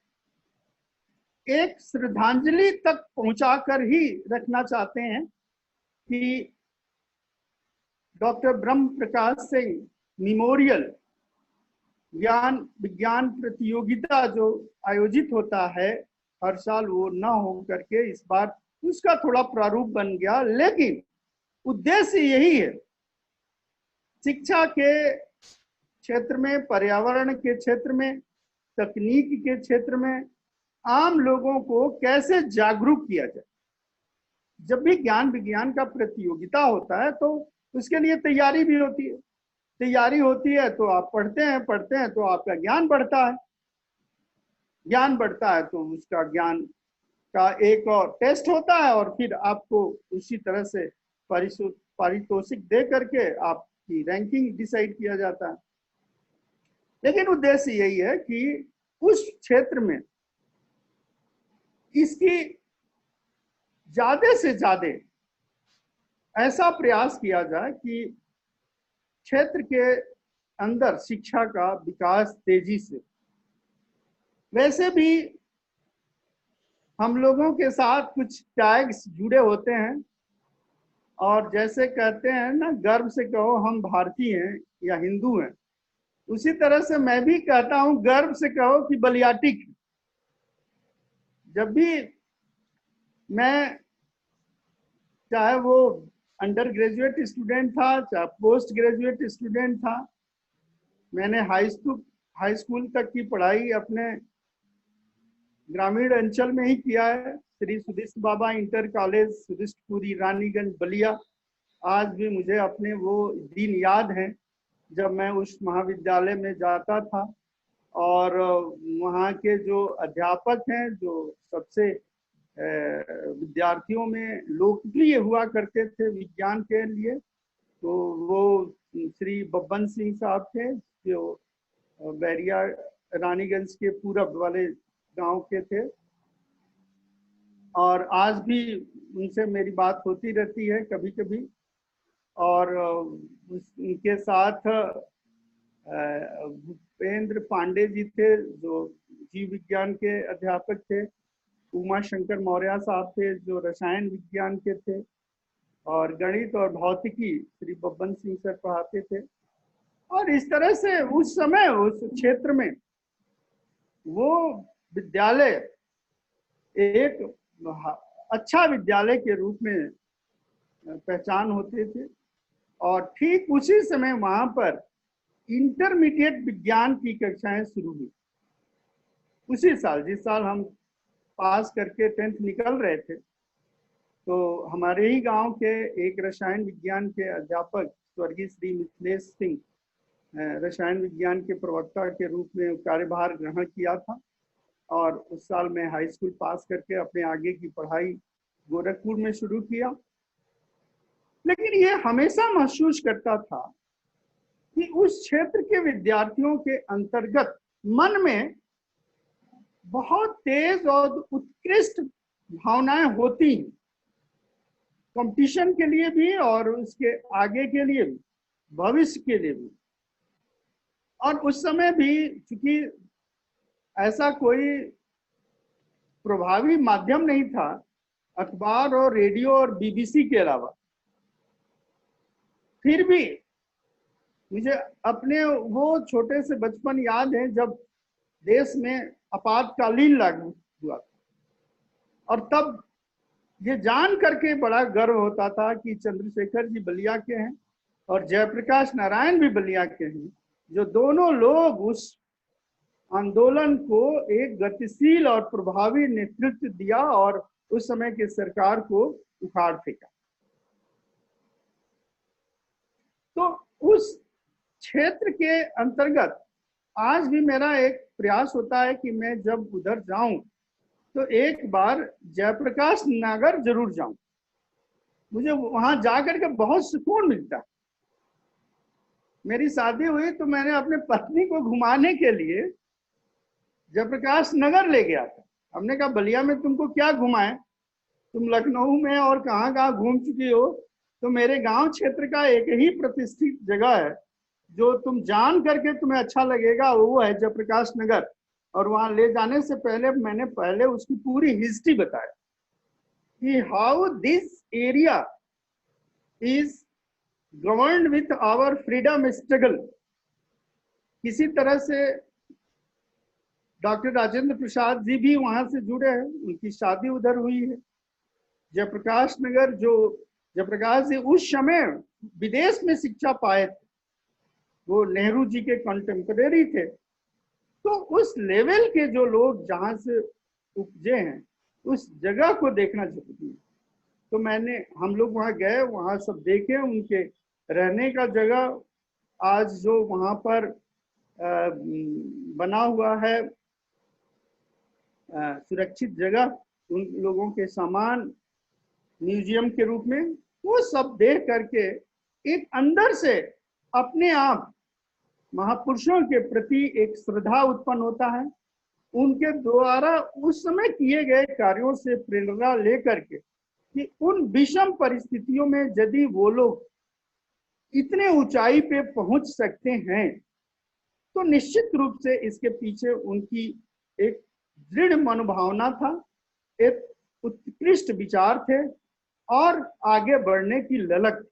एक श्रद्धांजलि तक पहुंचाकर ही रखना चाहते हैं कि डॉक्टर ब्रह्म प्रकाश सिंह मेमोरियल ज्ञान विज्ञान प्रतियोगिता जो आयोजित होता है हर साल, वो ना हो करके इस बार उसका थोड़ा प्रारूप बन गया। लेकिन उद्देश्य यही है, शिक्षा के क्षेत्र में, पर्यावरण के क्षेत्र में, तकनीक के क्षेत्र में आम लोगों को कैसे जागरूक किया जाए। जब भी ज्ञान विज्ञान का प्रतियोगिता होता है तो उसके लिए तैयारी भी होती है। तैयारी होती है तो आप पढ़ते हैं तो आपका ज्ञान बढ़ता है, ज्ञान बढ़ता है तो उसका ज्ञान का एक और टेस्ट होता है और फिर आपको उसी तरह से पारितोषिक दे करके आपकी रैंकिंग डिसाइड किया जाता है। लेकिन उद्देश्य यही है कि उस क्षेत्र में इसकी ज्यादा से ज्यादा ऐसा प्रयास किया जाए कि क्षेत्र के अंदर शिक्षा का विकास तेजी से। वैसे भी हम लोगों के साथ कुछ टैग्स जुड़े होते हैं और जैसे कहते हैं ना, गर्व से कहो हम भारतीय हैं या हिंदू हैं, उसी तरह से मैं भी कहता हूं गर्व से कहो कि बलियाटिक। जब भी मैं, चाहे वो अंडर ग्रेजुएट स्टूडेंट था चाहे पोस्ट ग्रेजुएट स्टूडेंट था, मैंने हाई स्कूल तक की पढ़ाई अपने ग्रामीण अंचल में ही किया है, श्री सुदिष्ट बाबा इंटर कॉलेज सुदिष्टपुरी रानीगंज बलिया। आज भी मुझे अपने वो दिन याद हैं जब मैं उस महाविद्यालय में जाता था और वहाँ के जो अध्यापक हैं, जो सबसे विद्यार्थियों में लोकप्रिय हुआ करते थे विज्ञान के लिए, तो वो श्री बब्बन सिंह साहब थे जो बैरिया रानीगंज के पूरब वाले गांव के थे। और आज भी उनसे मेरी बात होती रहती है कभी कभी। और उनके साथ भूपेंद्र पांडे जी थे जो जीव विज्ञान के अध्यापक थे, उमा शंकर मौर्य साहब थे जो रसायन विज्ञान के थे, और गणित और भौतिकी श्री बब्बन सिंह सर पढ़ाते थे। और इस तरह से उस समय उस क्षेत्र में वो विद्यालय एक अच्छा विद्यालय के रूप में पहचान होते थे। और ठीक उसी समय वहां पर इंटरमीडिएट विज्ञान की कक्षाएं शुरू हुई। उसी साल, जिस साल हम पास करके 10th निकल रहे थे, तो हमारे ही गांव के एक रसायन विज्ञान के अध्यापक स्वर्गीय श्री मिथिलेश सिंह रसायन विज्ञान के प्रवक्ता के रूप में कार्यभार ग्रहण किया था। और उस साल मैं हाई स्कूल पास करके अपने आगे की पढ़ाई गोरखपुर में शुरू किया। लेकिन ये हमेशा महसूस करता था कि उस क्षेत्र के विद्यार्थियों के अंतर्गत मन में बहुत तेज और उत्कृष्ट भावनाएं होती हैं, कंपटीशन के लिए भी और उसके आगे के लिए भी, भविष्य के लिए भी। और उस समय भी चूंकि ऐसा कोई प्रभावी माध्यम नहीं था, अखबार और रेडियो और बीबीसी के अलावा, फिर भी मुझे अपने वो छोटे से बचपन याद है जब देश में आपातकालीन लागू हुआ था। और तब ये जान करके बड़ा गर्व होता था कि चंद्रशेखर जी बलिया के हैं और जयप्रकाश नारायण भी बलिया के हैं, जो दोनों लोग उस आंदोलन को एक गतिशील और प्रभावी नेतृत्व दिया और उस समय की सरकार को उखाड़ फेंका। तो उस क्षेत्र के अंतर्गत आज भी मेरा एक प्रयास होता है कि मैं जब उधर जाऊं तो एक बार जयप्रकाश नगर जरूर जाऊं। मुझे वहां जाकर के बहुत सुकून मिलता है। मेरी शादी हुई तो मैंने अपने पत्नी को घुमाने के लिए जयप्रकाश नगर ले गया था। हमने कहा बलिया में तुमको क्या घुमाएं, तुम लखनऊ में और कहाँ कहाँ घूम चुकी हो, तो मेरे गांव क्षेत्र का एक ही प्रतिष्ठित जगह है जो तुम जान करके तुम्हें अच्छा लगेगा, वो है जयप्रकाश नगर। और वहां ले जाने से पहले मैंने पहले उसकी पूरी हिस्ट्री बताया कि how this area is governed with our freedom struggle. किसी तरह से डॉक्टर राजेंद्र प्रसाद जी भी वहां से जुड़े हैं, उनकी शादी उधर हुई है। जयप्रकाश नगर, जो जयप्रकाश जी उस समय विदेश में शिक्षा पाए थे, वो नेहरू जी के कंटेम्परेरी थे। तो उस लेवल के जो लोग जहां से उपजे हैं उस जगह को देखना जरूरी है। तो हम लोग वहां गए, वहां सब देखे, उनके रहने का जगह आज जो वहाँ पर बना हुआ है सुरक्षित जगह, उन लोगों के सामान म्यूजियम के रूप में, वो सब देख करके एक अंदर से अपने आप महापुरुषों के प्रति एक श्रद्धा उत्पन्न होता है। उनके द्वारा उस समय किए गए कार्यों से प्रेरणा लेकर के कि उन विषम परिस्थितियों में यदि वो लोग इतने ऊंचाई पे पहुंच सकते हैं, तो निश्चित रूप से इसके पीछे उनकी एक दृढ़ मनोभावना था, एक उत्कृष्ट विचार थे और आगे बढ़ने की ललक।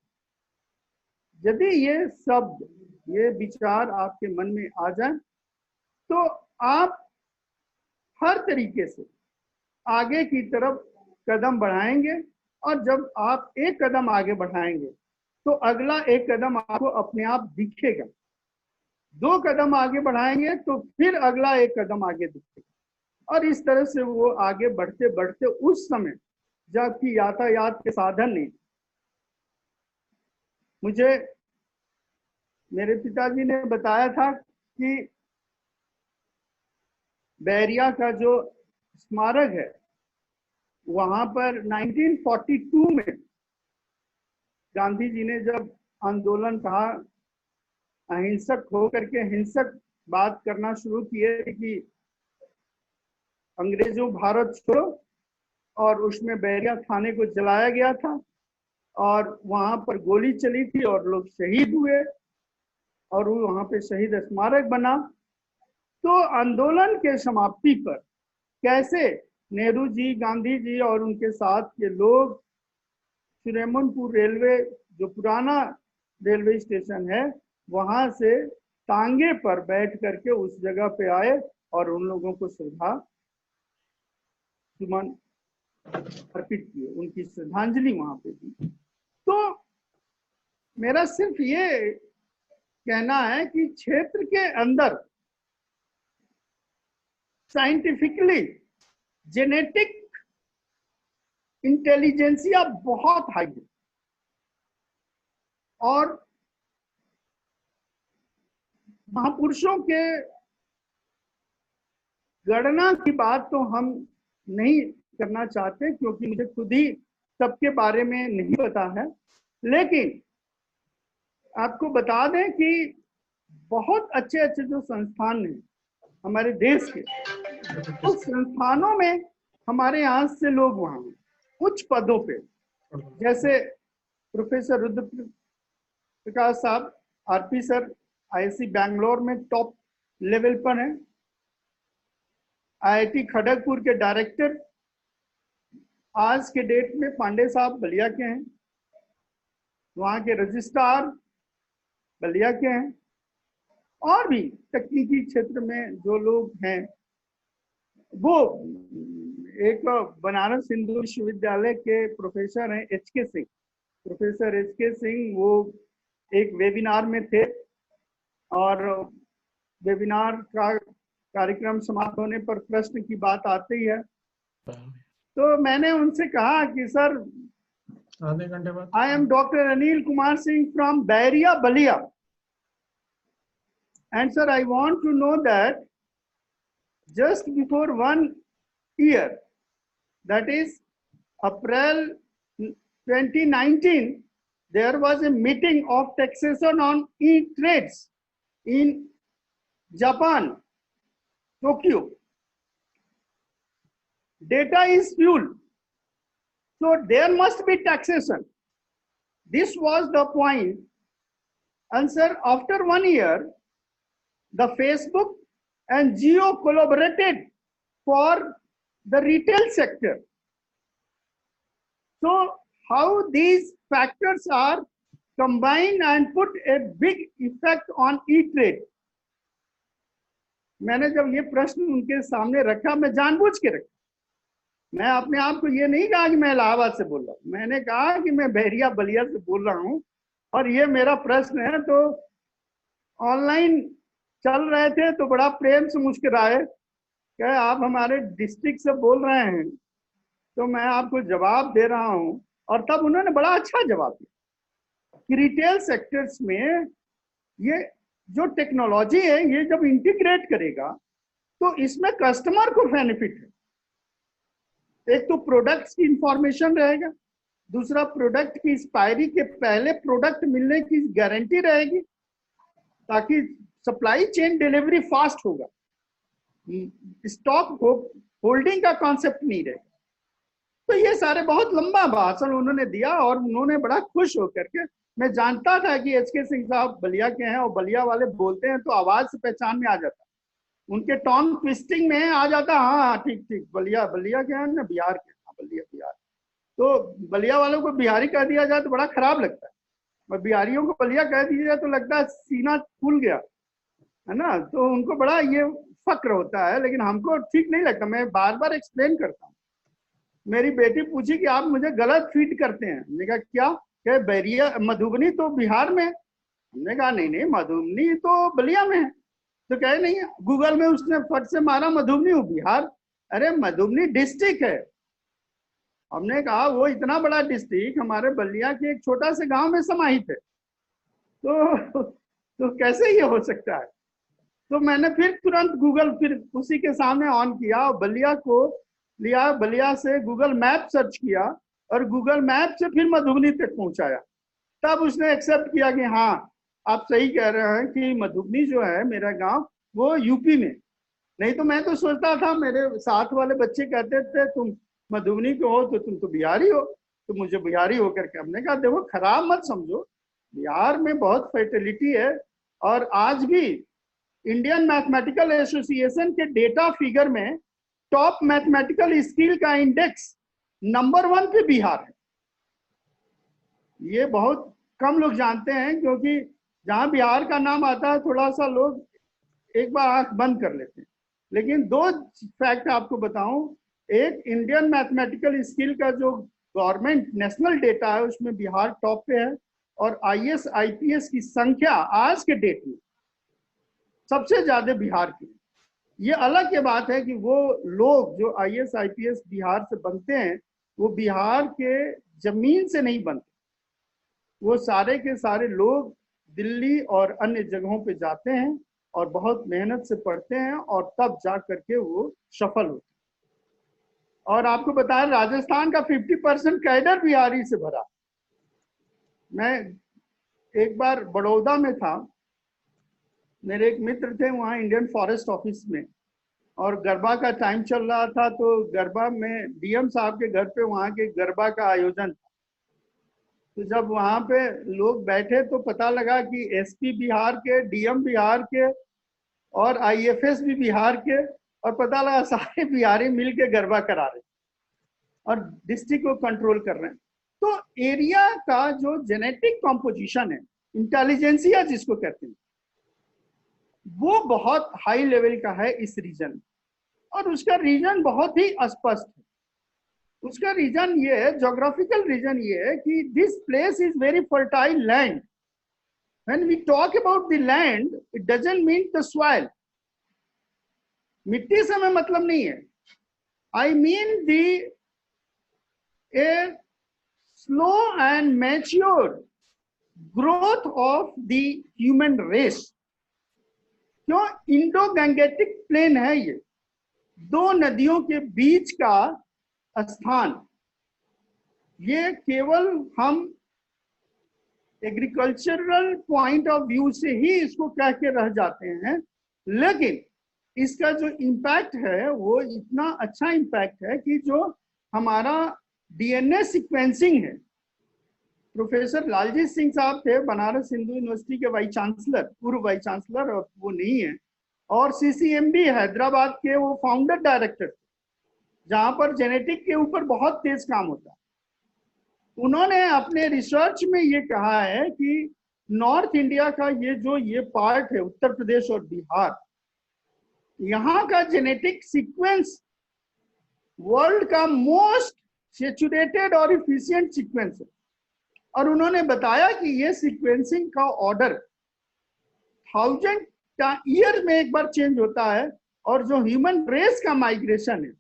यदि ये शब्द, ये विचार आपके मन में आ जाए, तो आप हर तरीके से आगे की तरफ कदम बढ़ाएंगे, और जब आप एक कदम आगे बढ़ाएंगे तो अगला एक कदम आपको अपने आप दिखेगा। 2 कदम आगे बढ़ाएंगे तो फिर अगला एक कदम आगे दिखेगा, और इस तरह से वो आगे बढ़ते बढ़ते उस समय जबकि यातायात के साधन नहीं, मुझे मेरे पिताजी ने बताया था कि बैरिया का जो स्मारक है, वहां पर 1942 में गांधी जी ने जब आंदोलन कहा, अहिंसक होकर के हिंसक बात करना शुरू किए कि अंग्रेजों भारत छोड़ो, और उसमें बैरिया थाने को जलाया गया था और वहां पर गोली चली थी और लोग शहीद हुए और वो वहां पे शहीद स्मारक बना। तो आंदोलन के समाप्ति पर कैसे नेहरू जी, गांधी जी और उनके साथ के लोग सुरेमनपुर रेलवे, जो पुराना रेलवे स्टेशन है, वहां से टांगे पर बैठ करके उस जगह पे आए और उन लोगों को श्रद्धा सुमन अर्पित किए, उनकी श्रद्धांजलि वहां पे दी। तो मेरा सिर्फ ये कहना है कि क्षेत्र के अंदर साइंटिफिकली जेनेटिक इंटेलिजेंसिया बहुत हाई है, और महापुरुषों के गणना की बात तो हम नहीं करना चाहते, क्योंकि मुझे खुद ही सबके बारे में नहीं पता है। लेकिन आपको बता दें कि बहुत अच्छे अच्छे जो संस्थान हैं हमारे देश के, उस संस्थानों में हमारे यहाँ से लोग वहाँ उच्च पदों पे, जैसे प्रोफेसर रुद्र प्रकाश साहब, आरपी सर आईआईसी बैंगलोर में टॉप लेवल पर हैं, आईआईटी खड़गपुर के डायरेक्टर आज के डेट में पांडे साहब बलिया के हैं, वहाँ के रजिस्ट्रार बलिया के हैं, और भी तकनीकी क्षेत्र में जो लोग हैं, वो एक बनारस हिंदू विश्वविद्यालय के प्रोफेसर हैं H K Singh, professor H K Singh, वो एक वेबिनार में थे और वेबिनार का कार्यक्रम समाप्त होने पर प्रश्न की बात आती है, तो मैंने उनसे कहा कि सर, आधे घंटे बाद, I am doctor Anil Kumar Singh from Bairia Ballia, and sir, I want to know that just before 1 year, that is April 2019, there was a meeting of taxation on e-trades in Japan, Tokyo. Data is fuel, so there must be taxation. This was the point. And sir, after 1 year, the Facebook and Jio collaborated for the retail sector. So how these factors are combined and put a big effect on e-trade. मैंने जब ये प्रश्न उनके सामने रखा, मैं जानबूझ के रखा, मैं अपने आप को ये नहीं कहा कि मैं इलाहाबाद से बोल रहा हूँ, मैंने कहा कि मैं बहरिया बलिया से बोल रहा हूँ और ये मेरा प्रश्न है। तो ऑनलाइन चल रहे थे तो बड़ा प्रेम से मुस्कुराए, क्या आप हमारे डिस्ट्रिक्ट से बोल रहे हैं, तो मैं आपको जवाब दे रहा हूँ। और तब उन्होंने बड़ा अच्छा जवाब दिया कि रिटेल सेक्टर्स में ये जो टेक्नोलॉजी है ये जब इंटीग्रेट करेगा तो इसमें कस्टमर को बेनिफिट है। एक तो प्रोडक्ट्स की इंफॉर्मेशन रहेगा, दूसरा प्रोडक्ट की एक्सपायरी के पहले प्रोडक्ट मिलने की गारंटी रहेगी, ताकि सप्लाई चेन डिलीवरी फास्ट होगा, स्टॉक होल्डिंग का कॉन्सेप्ट नहीं रहेगा। तो ये सारे बहुत लंबा भाषण उन्होंने दिया और उन्होंने बड़ा खुश होकर के, मैं जानता था कि एचके सिंह साहब बलिया के हैं और बलिया वाले बोलते हैं तो आवाज से पहचान में आ जाता, उनके टॉन ट्विस्टिंग में आ जाता, हाँ ठीक ठीक बलिया बलिया के हैं ना, बिहार के, हाँ बलिया बिहार। तो बलिया वालों को बिहारी कह दिया जाए तो बड़ा खराब लगता है, और बिहारियों को बलिया कह दिया जाए तो लगता है सीना फूल गया है ना, तो उनको बड़ा ये फक्र होता है, लेकिन हमको ठीक नहीं लगता। मैं बार बार एक्सप्लेन करता हूँ। मेरी बेटी पूछी कि आप मुझे गलत फीड करते हैं, हमने कहा क्या, कहे बैरिया मधुबनी तो बिहार में, हमने कहा नहीं नहीं मधुबनी तो बलिया में है, तो कहे नहीं, गूगल में उसने फट से मारा मधुबनी हो बिहार, अरे मधुबनी डिस्ट्रिक्ट है। हमने कहा वो इतना बड़ा डिस्ट्रिक्ट हमारे बलिया के एक छोटा से गांव में समाहित है, तो कैसे ये हो सकता है। तो मैंने फिर तुरंत गूगल फिर उसी के सामने ऑन किया, बलिया को लिया, बलिया से गूगल मैप सर्च किया और गूगल मैप से फिर मधुबनी तक पहुंचाया। तब उसने एक्सेप्ट किया कि हाँ आप सही कह रहे हैं कि मधुबनी जो है मेरा गांव वो यूपी में। नहीं तो मैं तो सोचता था, मेरे साथ वाले बच्चे कहते थे तुम मधुबनी के हो तो तुम तो बिहारी हो, तो मुझे बिहारी होकर के, हमने कहा देखो खराब मत समझो, बिहार में बहुत फर्टिलिटी है। और आज भी इंडियन मैथमेटिकल एसोसिएशन के डेटा फिगर में टॉप मैथमेटिकल स्किल का इंडेक्स नंबर 1 पे बिहार है। ये बहुत कम लोग जानते हैं, क्योंकि जहां बिहार का नाम आता है थोड़ा सा लोग एक बार आंख बंद कर लेते हैं। लेकिन 2 फैक्ट आपको बताऊं, एक इंडियन मैथमेटिकल स्किल का जो गवर्नमेंट नेशनल डेटा है उसमें बिहार टॉप पे है, और आईएएस आईपीएस की संख्या आज के डेट में सबसे ज्यादा बिहार की। ये अलग की बात है कि वो लोग जो आईएएस आईपीएस बिहार से बनते हैं वो बिहार के जमीन से नहीं बनते, वो सारे के सारे लोग दिल्ली और अन्य जगहों पे जाते हैं और बहुत मेहनत से पढ़ते हैं और तब जा करके वो सफल होते हैं। और आपको बताया राजस्थान का 50% कैडर बिहारी से भरा। मैं एक बार बड़ौदा में था, मेरे एक मित्र थे वहाँ इंडियन फॉरेस्ट ऑफिस में, और गरबा का टाइम चल रहा था, तो गरबा में डीएम साहब के घर पे वहाँ के गरबा का आयोजन था। तो जब वहाँ पे लोग बैठे तो पता लगा कि एसपी बिहार के, डीएम बिहार के और आईएफएस भी बिहार के, और पता लगा सारे बिहारी मिलके गरबा करा रहे और डिस्ट्रिक्ट को कंट्रोल कर रहे हैं। तो एरिया का जो जेनेटिक कॉम्पोजिशन है, इंटेलिजेंसिया जिसको कहते हैं, वो बहुत हाई लेवल का है इस रीजन, और उसका रीजन बहुत ही स्पष्ट है। उसका रीजन ये है, ज्योग्राफिकल रीजन ये है कि this place is very fertile land. When we talk about the land, it doesn't mean the soil. मिट्टी से हमें मतलब नहीं है, I mean the a slow and mature growth of the human race. क्यों? इंडो गंगेटिक प्लेन है ये, 2 नदियों के बीच का स्थान। ये केवल हम एग्रीकल्चरल पॉइंट ऑफ व्यू से ही इसको कह के रह जाते हैं, लेकिन इसका जो इम्पैक्ट है वो इतना अच्छा इम्पैक्ट है कि जो हमारा डीएनए सीक्वेंसिंग है, प्रोफेसर लालजीत सिंह साहब थे बनारस हिंदू यूनिवर्सिटी के वाइस चांसलर, पूर्व वाइस चांसलर, और वो नहीं है, और सीसीएमबी हैदराबाद के वो फाउंडर डायरेक्टर थे, जहां पर जेनेटिक के ऊपर बहुत तेज काम होता है। उन्होंने अपने रिसर्च में ये कहा है कि नॉर्थ इंडिया का ये पार्ट है, उत्तर प्रदेश और बिहार, यहाँ का जेनेटिक सीक्वेंस वर्ल्ड का मोस्ट सैचुरेटेड और इफिशिएंट सीक्वेंस है। और उन्होंने बताया कि ये सीक्वेंसिंग का ऑर्डर 1000 ईयर में एक बार चेंज होता है, और जो ह्यूमन रेस का माइग्रेशन है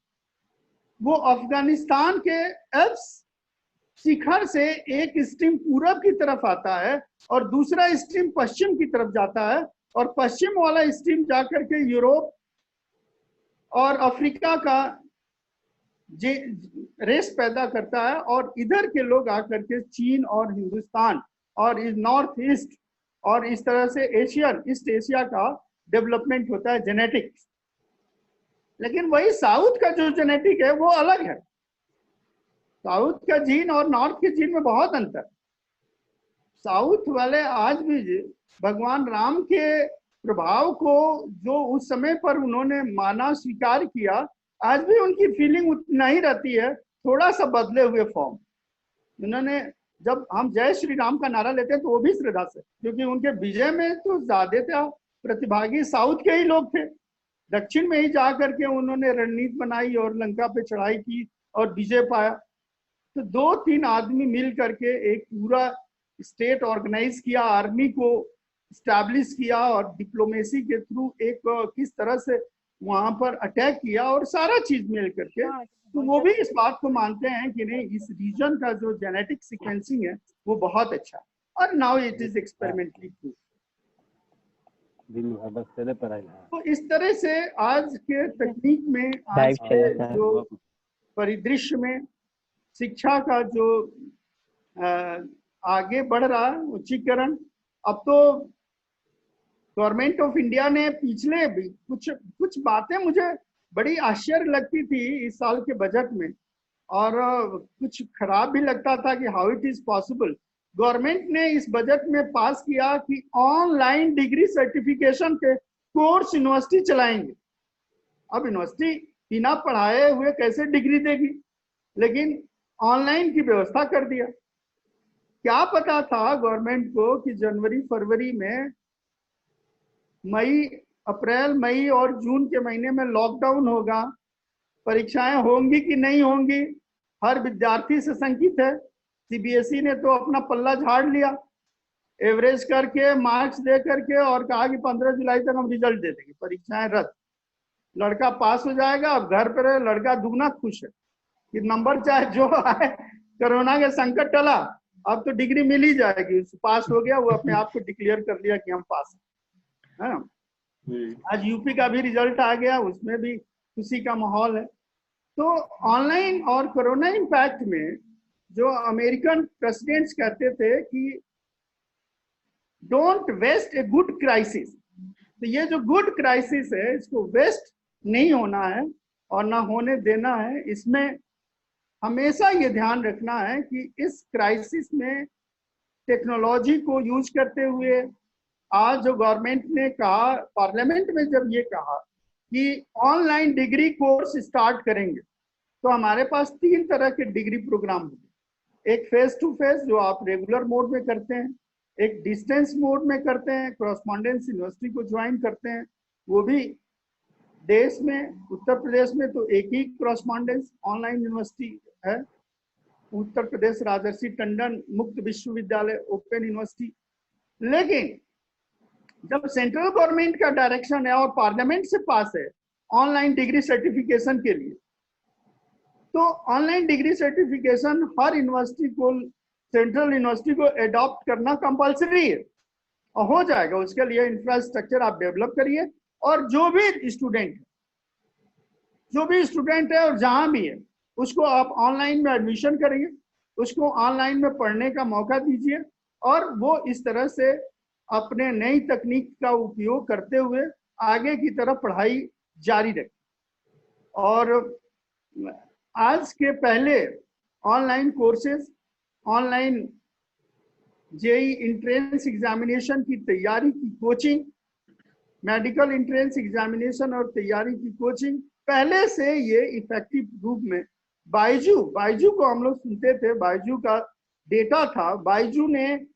वो अफगानिस्तान के एल्प्स शिखर से एक स्ट्रीम पूरब की तरफ आता है और दूसरा स्ट्रीम पश्चिम की तरफ जाता है, और पश्चिम वाला स्ट्रीम जाकर के यूरोप और अफ्रीका का रेस पैदा करता है, और इधर के लोग आकर के चीन और हिंदुस्तान और नॉर्थ ईस्ट और इस तरह से एशियन ईस्ट एशिया का डेवलपमेंट होता है जेनेटिक्स। लेकिन वही साउथ का जो जेनेटिक है वो अलग है। साउथ का जीन और नॉर्थ के जीन में बहुत अंतर। साउथ वाले आज भी भगवान राम के प्रभाव को जो उस समय पर उन्होंने माना, स्वीकार किया, आज भी उनकी फीलिंग उतना ही रहती है, थोड़ा सा बदले हुए फॉर्म। उन्होंने, जब हम जय श्री राम का नारा लेते हैं तो वो भी श्रद्धा से, क्योंकि उनके विजय में तो ज्यादातर प्रतिभागी साउथ के ही लोग थे। दक्षिण में ही जा करके उन्होंने रणनीति बनाई और लंका पे चढ़ाई की और विजय पाया। तो 2-3 आदमी मिल करके एक पूरा स्टेट ऑर्गेनाइज किया, आर्मी को स्टैब्लिश किया और डिप्लोमेसी के थ्रू एक किस तरह से वहां पर अटैक किया और सारा चीज मिल करके। तो वो भी इस बात को मानते हैं कि नहीं, इस रीजन का जो जेनेटिक सीक्वेंसिंग है वो बहुत अच्छा है, और now it is experimentally proof. तो इस तरह से आज के तकनीक में, आज के जो परिदृश्य में शिक्षा का जो आगे बढ़ रहा है उच्चीकरण, अब तो गवर्नमेंट ऑफ इंडिया ने पिछले भी कुछ बातें मुझे बड़ी आश्चर्य लगती थी इस साल के बजट में, और कुछ खराब भी लगता था कि how it is possible. Government ने इस बजट में पास किया कि ऑनलाइन डिग्री सर्टिफिकेशन के कोर्स यूनिवर्सिटी चलाएंगे। अब यूनिवर्सिटी बिना पढ़ाए हुए कैसे डिग्री देगी, लेकिन ऑनलाइन की व्यवस्था कर दिया। क्या पता था गवर्नमेंट को कि जनवरी फरवरी में, अप्रैल मई और जून के महीने में लॉकडाउन होगा, परीक्षाएं होंगी कि नहीं होंगी, हर विद्यार्थी से शंकित है। सीबीएसई ने तो अपना पल्ला झाड़ लिया, एवरेज करके मार्क्स दे करके, और कहा कि 15 जुलाई तक हम रिजल्ट दे देंगे, परीक्षाएं रद्द, लड़का पास हो जाएगा। अब घर पर है, लड़का दुगना खुश है कि नंबर चाहे जो आए, कोरोना के संकट टला, अब तो डिग्री मिल ही जाएगी। पास हो गया, वो अपने आप को डिक्लेयर कर लिया कि हम पास है ना। आज यूपी का भी रिजल्ट आ गया, उसमें भी खुशी का माहौल है। तो ऑनलाइन और कोरोना इम्पैक्ट में जो अमेरिकन प्रेसिडेंट्स कहते थे कि don't waste a good crisis, तो ये जो गुड क्राइसिस है इसको वेस्ट नहीं होना है और ना होने देना है। इसमें हमेशा ये ध्यान रखना है कि इस क्राइसिस में टेक्नोलॉजी को यूज करते हुए, आज जो गवर्नमेंट ने कहा, पार्लियामेंट में जब ये कहा कि ऑनलाइन डिग्री कोर्स स्टार्ट करेंगे, तो हमारे पास 3 तरह के डिग्री प्रोग्राम होंगे। एक फेस टू फेस जो आप रेगुलर मोड में करते हैं, एक डिस्टेंस मोड में करते हैं, कॉरेस्पॉन्डेंस यूनिवर्सिटी को ज्वाइन करते हैं, वो भी देश में उत्तर प्रदेश में तो एक ही कॉरेस्पॉन्डेंस ऑनलाइन यूनिवर्सिटी है, उत्तर प्रदेश राजर्षि टंडन मुक्त विश्वविद्यालय ओपन यूनिवर्सिटी। लेकिन जब सेंट्रल गवर्नमेंट का डायरेक्शन है और पार्लियामेंट से पास है ऑनलाइन डिग्री सर्टिफिकेशन के लिए, तो ऑनलाइन डिग्री सर्टिफिकेशन हर यूनिवर्सिटी को, सेंट्रल यूनिवर्सिटी को एडॉप्ट करना कंपलसरी है, और हो जाएगा। उसके लिए इंफ्रास्ट्रक्चर आप डेवलप करिए, और जो भी स्टूडेंट है और जहां भी है उसको आप ऑनलाइन में एडमिशन करिए, उसको ऑनलाइन में पढ़ने का मौका दीजिए, और वो इस तरह से अपने नई तकनीक का उपयोग करते हुए आगे की तरफ पढ़ाई जारी रखें। और आज के पहले online courses, online JEE entrance examination की तैयारी की कोचिंग, मेडिकल एंट्रेंस एग्जामिनेशन और तैयारी की कोचिंग, पहले से ये इफेक्टिव रूप में बायजू को हम लोग सुनते थे, बायजू का डेटा था। बायजू ने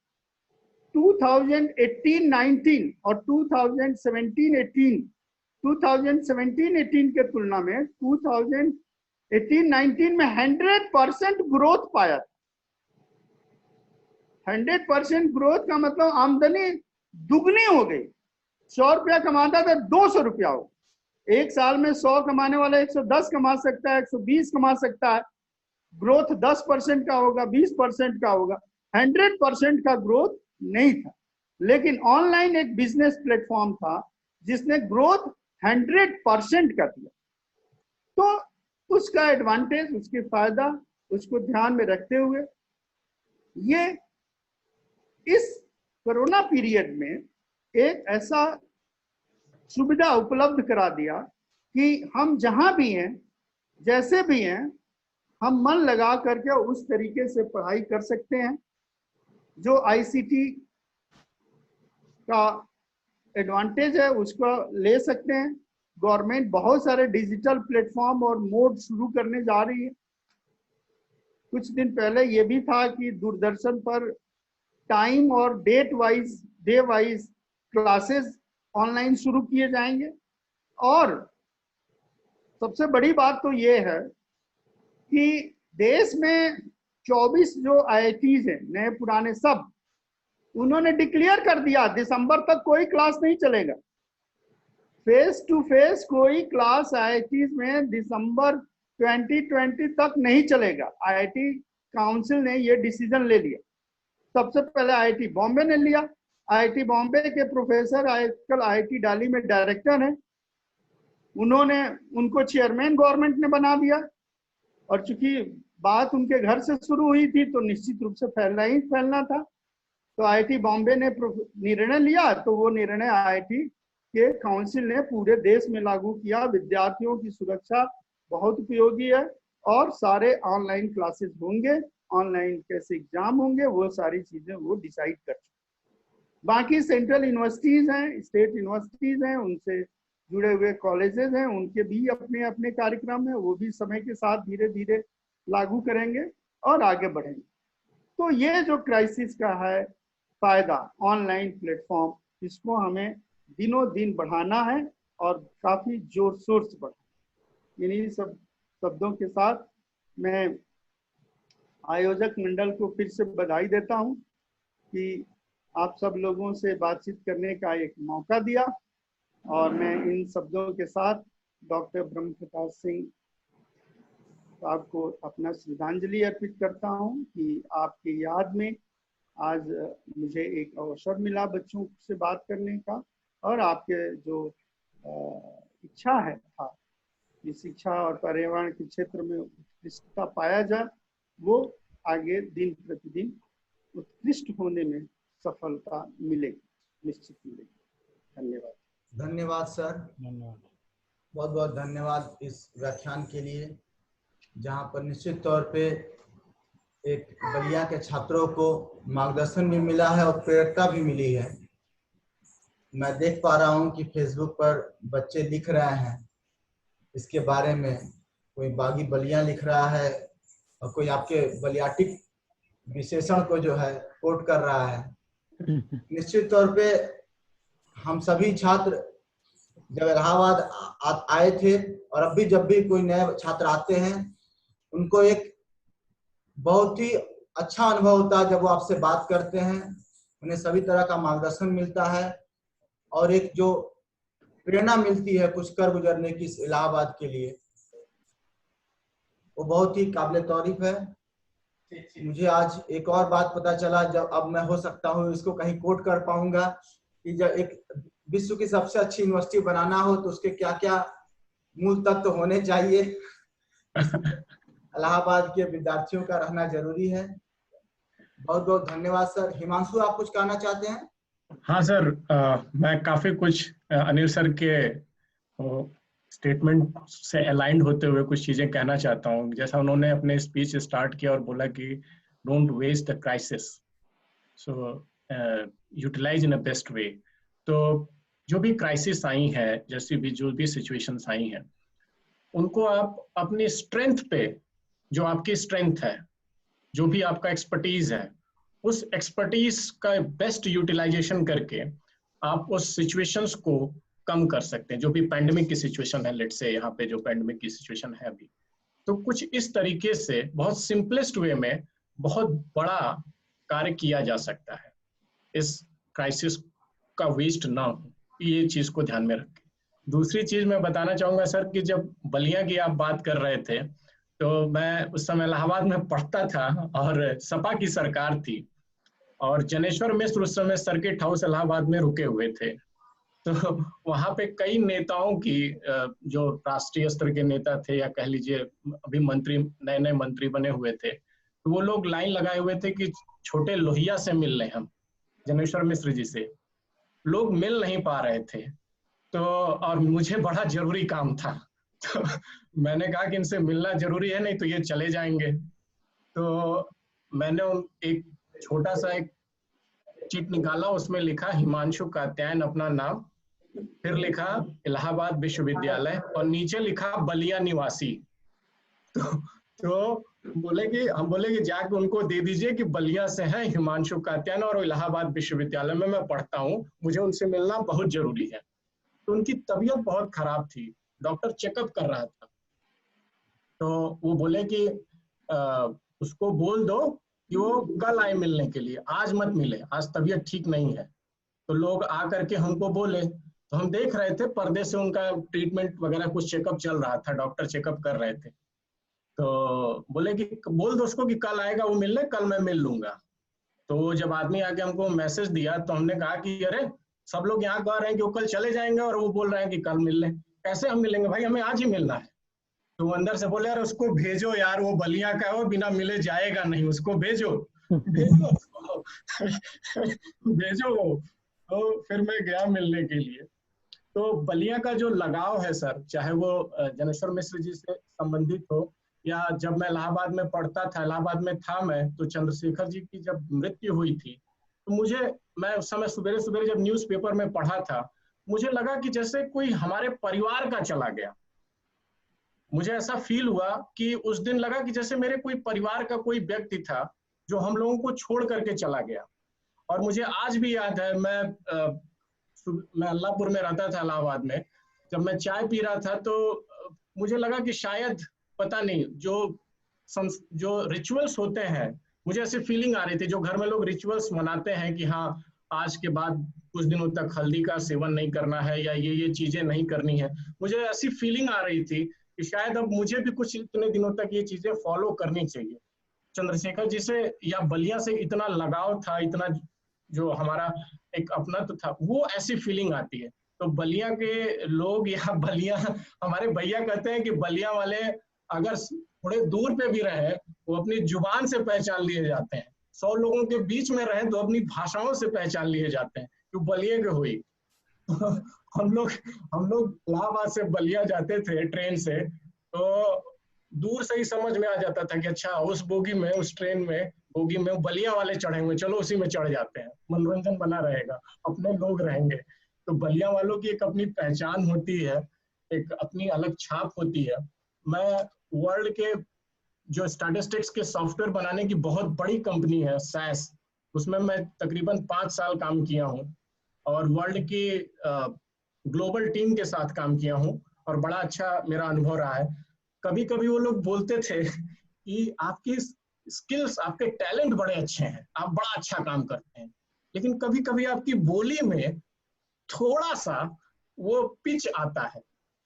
2018-19 और 2017-18 के तुलना में 2018-19 में 100% ग्रोथ पाया। 100% ग्रोथ का मतलब आमदनी दुगनी हो गई। 100 रुपया कमाता था 200 रुपया हो। एक साल में 100 कमाने वाला 110 कमा सकता है, 120 कमा सकता है। ग्रोथ 10% का होगा, 20% का होगा, 100% का ग्रोथ नहीं था। लेकिन ऑनलाइन एक बिजनेस प्लेटफॉर्म था जिसने ग्रोथ 100% का दिया। तो उसका एडवांटेज, उसके फायदा, उसको ध्यान में रखते हुए ये इस कोरोना पीरियड में एक ऐसा सुविधा उपलब्ध करा दिया कि हम जहां भी हैं, जैसे भी हैं, हम मन लगा करके उस तरीके से पढ़ाई कर सकते हैं। जो आईसीटी का एडवांटेज है उसको ले सकते हैं। गवर्नमेंट बहुत सारे डिजिटल प्लेटफॉर्म और मोड शुरू करने जा रही है। कुछ दिन पहले ये भी था कि दूरदर्शन पर टाइम और डे वाइज क्लासेस ऑनलाइन शुरू किए जाएंगे। और सबसे बड़ी बात तो ये है कि देश में 24 जो आईआईटीज हैं, नए पुराने सब, उन्होंने डिक्लेयर कर दिया दिसंबर तक कोई क्लास नहीं चलेगा। फेस टू फेस कोई क्लास आईआईटीज में दिसंबर 2020 तक नहीं चलेगा। आईआईटी काउंसिल ने ये डिसीजन ले लिया। सबसे पहले आईआईटी बॉम्बे ने लिया। आईआईटी बॉम्बे के प्रोफेसर आजकल आईआईटी दिल्ली में डायरेक्टर हैं, उनको चेयरमैन गवर्नमेंट ने बना दिया। और चूंकि बात उनके घर से शुरू हुई थी तो निश्चित रूप से फैलना था। तो आईआईटी बॉम्बे ने निर्णय लिया, तो वो निर्णय आईआईटी के काउंसिल ने पूरे देश में लागू किया। विद्यार्थियों की सुरक्षा बहुत उपयोगी है और सारे ऑनलाइन क्लासेस होंगे, ऑनलाइन कैसे एग्जाम होंगे, वो सारी चीजें वो डिसाइड कर चुके। बाकी सेंट्रल यूनिवर्सिटीज हैं, स्टेट यूनिवर्सिटीज हैं, उनसे जुड़े हुए कॉलेजेस हैं, उनके भी अपने अपने कार्यक्रम हैं, वो भी समय के साथ धीरे धीरे लागू करेंगे और आगे बढ़ेंगे। तो ये जो क्राइसिस का है फायदा, ऑनलाइन प्लेटफॉर्म, इसको हमें दिनों दिन बढ़ाना है और काफी जोर शोर से बढ़ाना। इन्हीं सब शब्दों के साथ मैं आयोजक मंडल को फिर से बधाई देता हूं कि आप सब लोगों से बातचीत करने का एक मौका दिया। और मैं इन शब्दों के साथ डॉक्टर ब्रह्म प्रकाश सिंह साहब को अपना श्रद्धांजलि अर्पित करता हूं कि आपकी याद में आज मुझे एक अवसर मिला बच्चों से बात करने का, और आपके जो इच्छा है था कि शिक्षा और पर्यावरण के क्षेत्र में उत्कृष्टता पाया जाए, वो आगे दिन प्रतिदिन उत्कृष्ट होने में सफलता मिलेगी, निश्चित मिलेगी। धन्यवाद। धन्यवाद सर, धन्यवाद, बहुत बहुत धन्यवाद इस व्याख्यान के लिए, जहां पर निश्चित तौर पे एक बलिया के छात्रों को मार्गदर्शन भी मिला है और प्रेरणा भी मिली है। मैं देख पा रहा हूं कि फेसबुक पर बच्चे लिख रहे हैं इसके बारे में, कोई बागी बलिया लिख रहा है और कोई आपके बलियाटिक विशेषण को जो है कोट कर रहा है। निश्चित तौर पे हम सभी छात्र जब इलाहाबाद आए थे और अब भी जब भी कोई नए छात्र आते हैं उनको एक बहुत ही अच्छा अनुभव होता है जब वो आपसे बात करते हैं, उन्हें सभी तरह का मार्गदर्शन मिलता है और एक जो प्रेरणा मिलती है कुछ कर गुजरने की इस इलाहाबाद के लिए, वो बहुत ही काबिल तारीफ है। मुझे आज एक और बात पता चला, जब अब मैं हो सकता हूँ इसको कहीं कोट कर पाऊंगा कि जब एक विश्व की सबसे अच्छी यूनिवर्सिटी बनाना हो तो उसके क्या क्या मूल तत्व होने चाहिए। इलाहाबाद के विद्यार्थियों का रहना जरूरी है। बहुत बहुत धन्यवाद सर। हिमांशु, आप कुछ कहना चाहते हैं? हाँ सर, मैं काफी कुछ अनिल सर के स्टेटमेंट से अलाइंड होते हुए कुछ चीजें कहना चाहता हूँ। जैसा उन्होंने अपने स्पीच स्टार्ट किया और बोला कि don't waste the crisis, so utilise in a best way. तो जो भी क्राइसिस आई है, जैसी भी जो भी सिचुएशंस आई हैं, उनको आप अपनी स्ट्रेंथ पे, जो आपकी स्ट्रेंथ है, जो भी आपका एक्सपर्टीज है, उस एक्सपर्टीज का बेस्ट यूटिलाइजेशन करके आप उस सिचुएशंस को कम कर सकते हैं। जो भी पैंडेमिक की सिचुएशन है, लेट्स से यहाँ पे जो पैंडेमिक की सिचुएशन है अभी, तो कुछ इस तरीके से बहुत सिंपलेस्ट वे में बहुत बड़ा कार्य किया जा सकता है। इस क्राइसिस का वेस्ट ना हो, ये चीज को ध्यान में रखें। दूसरी चीज मैं बताना चाहूंगा सर कि जब बलिया की आप बात कर रहे थे, तो मैं उस समय इलाहाबाद में पढ़ता था और सपा की सरकार थी और जनेश्वर मिश्र उस समय सर्किट हाउस इलाहाबाद में रुके हुए थे। तो वहां पे कई नेताओं की जो राष्ट्रीय स्तर के नेता थे या कह लीजिए अभी मंत्री, नए नए मंत्री बने हुए थे, तो वो लोग लाइन लगाए हुए थे कि छोटे लोहिया से मिल लें हम, जनेश्वर मिश्र जी से। लोग मिल नहीं पा रहे थे, तो और मुझे बड़ा जरूरी काम था, तो मैंने कहा कि इनसे मिलना जरूरी है, नहीं तो ये चले जाएंगे। तो मैंने एक छोटा सा एक चिट निकाला, उसमें लिखा हिमांशु कात्यायन अपना नाम, फिर लिखा इलाहाबाद विश्वविद्यालय और नीचे लिखा बलिया निवासी। तो बोले कि हम बोले कि जाके उनको दे दीजिए कि बलिया से है हिमांशु कात्यायन और इलाहाबाद विश्वविद्यालय में मैं पढ़ता हूँ, मुझे उनसे मिलना बहुत जरूरी है। तो उनकी तबीयत बहुत खराब थी, डॉक्टर चेकअप कर रहा था, तो वो बोले कि उसको बोल दो कि वो कल आए मिलने के लिए, आज मत मिले, आज तबीयत ठीक नहीं है। तो लोग आकर के हमको बोले, तो हम देख रहे थे पर्दे से उनका ट्रीटमेंट वगैरह कुछ चेकअप चल रहा था, डॉक्टर चेकअप कर रहे थे। तो बोले कि बोल दो उसको कि कल आएगा वो मिलने, कल मैं मिल लूंगा। तो जब आदमी आके हमको मैसेज दिया तो हमने कहा कि अरे सब लोग यहाँ कह रहे हैं कि वो कल चले जाएंगे और वो बोल रहे हैं कि कल मिल लें, कैसे हम मिलेंगे भाई, हमें आज ही मिलना है। तो वो अंदर से बोले यार उसको भेजो यार, वो बलिया का है, वो बिना मिले जाएगा नहीं, उसको भेजो भेजो उसको भेजो वो। तो फिर मैं गया मिलने के लिए। तो बलिया का जो लगाव है सर, चाहे वो जनेश्वर मिश्र जी से संबंधित हो या जब मैं इलाहाबाद में पढ़ता था, इलाहाबाद में था मैं, तो चंद्रशेखर जी की जब मृत्यु हुई थी तो मैं उस समय सवेरे सवेरे जब न्यूज़पेपर में पढ़ा था, मुझे लगा कि जैसे कोई हमारे परिवार का चला गया। मुझे ऐसा फील हुआ कि उस दिन लगा कि जैसे मेरे कोई परिवार का कोई व्यक्ति था जो हम लोगों को छोड़ करके चला गया। और मुझे आज भी याद है, मैं अल्लाहपुर में रहता था इलाहाबाद में, जब मैं चाय पी रहा था तो मुझे लगा कि शायद पता नहीं जो रिचुअल्स होते हैं, मुझे ऐसी फीलिंग आ रही थी, जो घर में लोग रिचुअल्स मनाते हैं कि हाँ आज के बाद कुछ दिनों तक हल्दी का सेवन नहीं करना है या ये चीजें नहीं करनी है, मुझे ऐसी फीलिंग आ रही थी कि शायद अब मुझे भी कुछ इतने दिनों तक ये चीजें फॉलो करनी चाहिए। चंद्रशेखर जी से या बलिया से इतना लगाव था, इतना जो हमारा एक अपनत्व था, वो ऐसी फीलिंग आती है। तो बलिया के लोग या बलिया, हमारे भैया कहते हैं कि बलिया वाले अगर थोड़े दूर पे भी रहे वो अपनी जुबान से पहचान लिए जाते हैं, 100 लोगों के बीच में रहे तो अपनी भाषाओं से पहचान लिए जाते हैं कि बलिया के हुई। हम लोग इलाहाबाद से बलिया जाते थे ट्रेन से, तो दूर से ही समझ में आ जाता था कि अच्छा उस बोगी में, उस ट्रेन में बोगी में बलिया वाले चढ़े हुए, चलो उसी में चढ़ जाते हैं, मनोरंजन बना रहेगा, अपने लोग रहेंगे। तो बलिया वालों की एक अपनी पहचान होती है, एक अपनी अलग छाप होती है। मैं वर्ल्ड के जो स्टैटिस्टिक्स के सॉफ्टवेयर बनाने की बहुत बड़ी कंपनी है सैस, उसमें मैं तकरीबन 5 साल काम किया हूँ और वर्ल्ड की ग्लोबल टीम के साथ काम किया हूँ और बड़ा अच्छा मेरा अनुभव रहा है। कभी कभी वो लोग बोलते थे कि आपकी स्किल्स, आपके टैलेंट बड़े अच्छे हैं, आप बड़ा अच्छा काम करते हैं, लेकिन कभी कभी आपकी बोली में थोड़ा सा वो पिच आता है।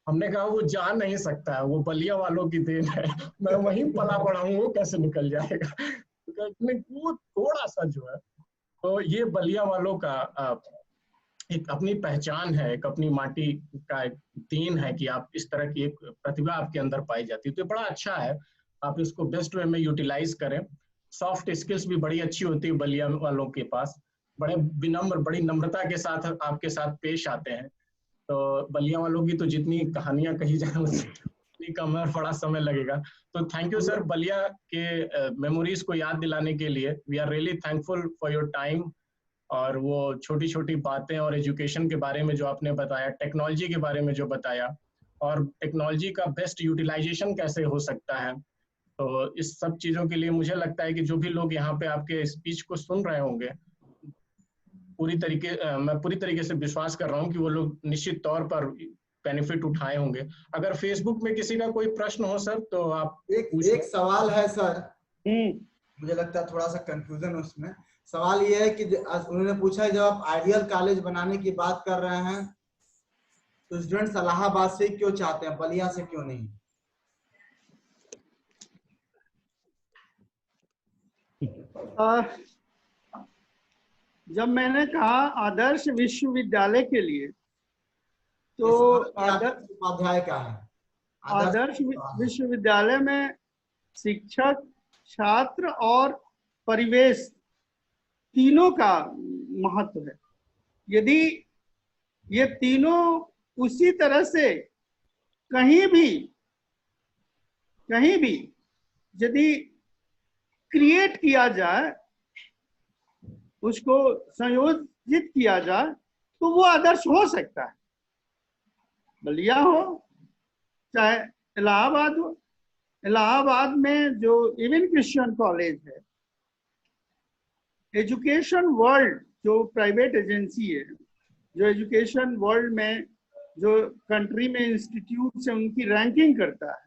हमने कहा वो जा नहीं सकता है, वो बलिया वालों की देन है, मैं वहीं पला पड़ा हूँ, वो कैसे निकल जाएगा। वो थोड़ा सा जो है, तो ये बलिया वालों का एक अपनी पहचान है, एक अपनी माटी का एक देन है कि आप इस तरह की एक प्रतिभा आपके अंदर पाई जाती है। तो बड़ा अच्छा है, आप इसको बेस्ट वे में यूटिलाइज करें। सॉफ्ट स्किल्स भी बड़ी अच्छी होती है बलिया वालों के पास, बड़े विनम्र, बड़ी नम्रता के साथ आपके साथ पेश आते हैं। तो बलिया वालों की तो जितनी कहानियां कही जाए उतनी कम है, बड़ा समय लगेगा। तो थैंक यू सर, बलिया के मेमोरीज को याद दिलाने के लिए। We are really thankful for your time, और वो छोटी छोटी बातें और एजुकेशन के बारे में जो आपने बताया, टेक्नोलॉजी के बारे में जो बताया, और टेक्नोलॉजी का बेस्ट यूटिलाइजेशन कैसे हो सकता है, तो इस सब चीज़ों के लिए मुझे लगता है कि जो भी लोग यहाँ पे आपके स्पीच को सुन रहे होंगे, मैं पूरी तरीके से विश्वास कर रहा हूँ कि वो लोग निश्चित तौर पर बेनिफिट उठाए होंगे। अगर फेसबुक में किसी का कोई प्रश्न हो सर तो आप एक सवाल है सर, मुझे लगता है थोड़ा सा कंफ्यूजन उसमें। सवाल ये है कि उन्होंने पूछा है जब आप आइडियल कॉलेज बनाने की बात कर रहे हैं तो स्टूडेंट्स इलाहाबाद से क्यों चाहते हैं, बलिया से क्यों नहीं? जब मैंने कहा आदर्श विश्वविद्यालय के लिए, तो उपाध्याय क्या है? आदर्श विश्वविद्यालय में शिक्षक, छात्र और परिवेश तीनों का महत्व है। यदि ये तीनों उसी तरह से कहीं भी यदि क्रिएट किया जाए, उसको संयोजित किया जाए, तो वो आदर्श हो सकता है। बलिया हो चाहे इलाहाबाद हो। इलाहाबाद में जो इवन क्रिश्चियन कॉलेज है, एजुकेशन वर्ल्ड जो प्राइवेट एजेंसी है, जो एजुकेशन वर्ल्ड में जो कंट्री में इंस्टीट्यूट से उनकी रैंकिंग करता है,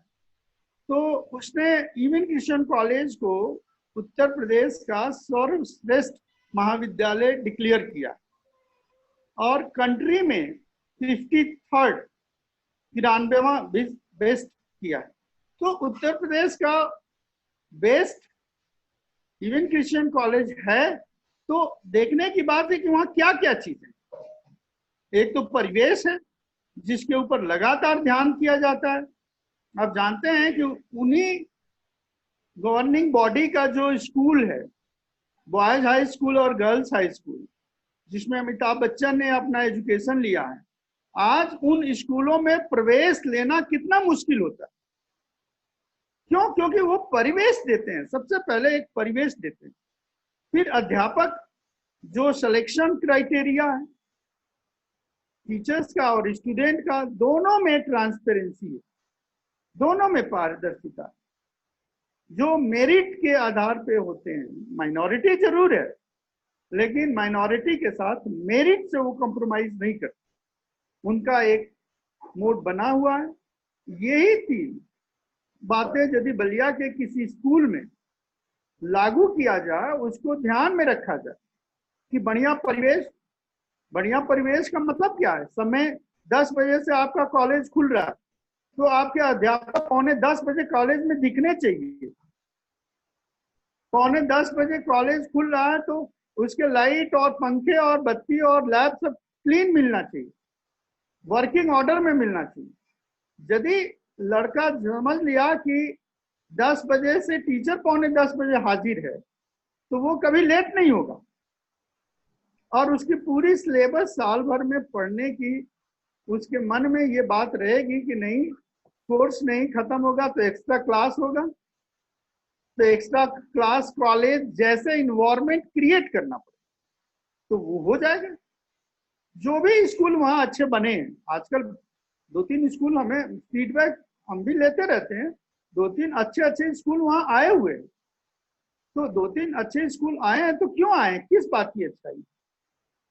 तो उसने इवन क्रिश्चियन कॉलेज को उत्तर प्रदेश का सर्वश्रेष्ठ महाविद्यालय डिक्लेयर किया और कंट्री में 53rd 93वां बेस्ट किया है। तो उत्तर प्रदेश का बेस्ट इवन क्रिश्चियन कॉलेज है। तो देखने की बात है कि वहाँ क्या क्या चीज है। एक तो परिवेश है जिसके ऊपर लगातार ध्यान किया जाता है। आप जानते हैं कि उन्हीं गवर्निंग बॉडी का जो स्कूल है, बॉयज हाई स्कूल और गर्ल्स हाई स्कूल, जिसमें अमिताभ बच्चन ने अपना एजुकेशन लिया है, आज उन स्कूलों में प्रवेश लेना कितना मुश्किल होता है। क्यों? क्योंकि वो परिवेश देते हैं, सबसे पहले एक परिवेश देते हैं, फिर अध्यापक जो सिलेक्शन क्राइटेरिया है टीचर्स का और स्टूडेंट का, दोनों में ट्रांसपेरेंसी है, दोनों में पारदर्शिता, जो मेरिट के आधार पे होते हैं। माइनॉरिटी जरूर है, लेकिन माइनॉरिटी के साथ मेरिट से वो कॉम्प्रोमाइज नहीं करते, उनका एक मोड बना हुआ है। यही तीन बातें यदि बलिया के किसी स्कूल में लागू किया जाए, उसको ध्यान में रखा जाए कि बढ़िया परिवेश का मतलब क्या है। समय 10 बजे से आपका कॉलेज खुल रहा है, तो आपके अध्यापक 9:45 बजे कॉलेज में दिखने चाहिए। 9:45 बजे कॉलेज खुल रहा है तो उसके लाइट और पंखे और बत्ती और लैब सब क्लीन मिलना चाहिए, वर्किंग ऑर्डर में मिलना चाहिए। यदि लड़का समझ लिया कि 10 बजे से टीचर 9:45 बजे हाजिर है, तो वो कभी लेट नहीं होगा और उसकी पूरी सिलेबस साल भर में पढ़ने की उसके मन में ये बात रहेगी कि नहीं, कोर्स नहीं खत्म होगा तो एक्स्ट्रा क्लास होगा, तो एक्स्ट्रा क्लास कॉलेज जैसे इन्वायरमेंट क्रिएट करना पड़ेगा, तो वो हो जाएगा। जो भी स्कूल वहाँ अच्छे बने हैं, आजकल 2-3 स्कूल हमें फीडबैक हम भी लेते रहते हैं, 2-3 अच्छे स्कूल वहाँ आए हुए, तो 2-3 अच्छे स्कूल आए हैं, तो क्यों आए, किस बात की अच्छाई।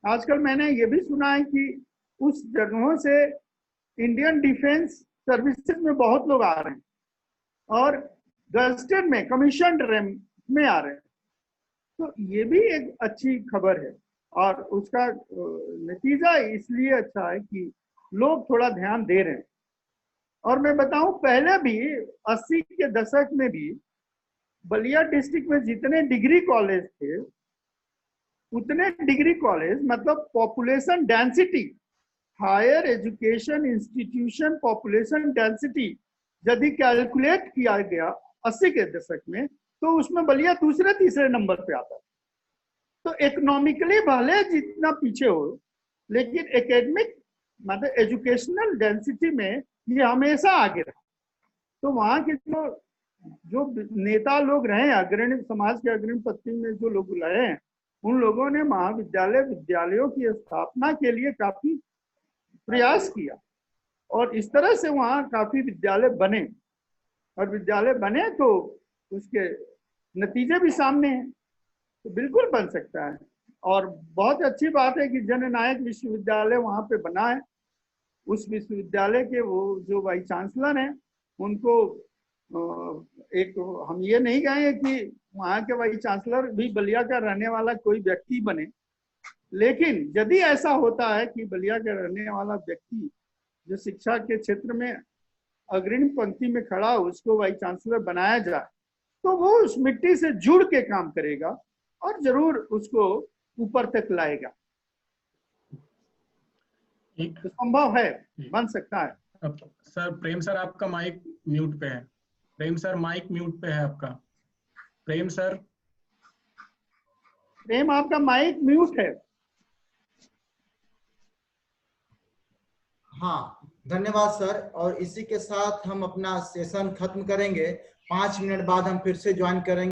आजकल मैंने ये भी सुना है कि उस जगहों से इंडियन डिफेंस सर्विसेज में बहुत लोग आ रहे हैं और गजटेड में कमीशन रैंक में आ रहे हैं, तो ये भी एक अच्छी खबर है। और उसका नतीजा इसलिए अच्छा है कि लोग थोड़ा ध्यान दे रहे हैं। और मैं बताऊं, पहले भी 80 के दशक में भी बलिया डिस्ट्रिक्ट में जितने डिग्री कॉलेज थे, उतने डिग्री कॉलेज मतलब population density, higher education institution population density यदि कैलकुलेट किया गया 80 के दशक में, तो उसमें बलिया दूसरे तीसरे नंबर पे आता है। तो इकोनॉमिकली भले जितना पीछे हो, लेकिन एकेडमिक मतलब एजुकेशनल डेंसिटी में ये हमेशा आगे रहा। तो वहाँ के जो नेता लोग रहे, अग्रणी समाज के अग्रणी पत्ती में जो लोग रहे हैं, उन लोगों ने विद्यालयों की स्थापना के लिए काफी प्रयास किया और इस तरह से वहाँ काफी विद्यालय बने, और विद्यालय बने तो उसके नतीजे भी सामने हैं। तो बिल्कुल बन सकता है और बहुत अच्छी बात है कि जननायक विश्वविद्यालय वहाँ पे बना है। उस विश्वविद्यालय के वो जो वाइस चांसलर हैं, उनको एक हम ये नहीं कहेंगे कि वहाँ के वाइस चांसलर भी बलिया का रहने वाला कोई व्यक्ति बने, लेकिन यदि ऐसा होता है कि बलिया का रहने वाला व्यक्ति जो शिक्षा के क्षेत्र में अग्रणी पंक्ति में खड़ा हो, उसको वाइस चांसलर बनाया जाए, तो वो उस मिट्टी से जुड़ के काम करेगा और जरूर उसको ऊपर तक लाएगा। तो संभव है, बन सकता है। अब सर, प्रेम सर आपका माइक म्यूट पे है। प्रेम सर माइक म्यूट पे है आपका। प्रेम सर, प्रेम आपका माइक म्यूट है। हाँ, धन्यवाद सर। और इसी के साथ हम अपना सेशन खत्म करेंगे। 5 मिनट बाद हम फिर से ज्वाइन करेंगे।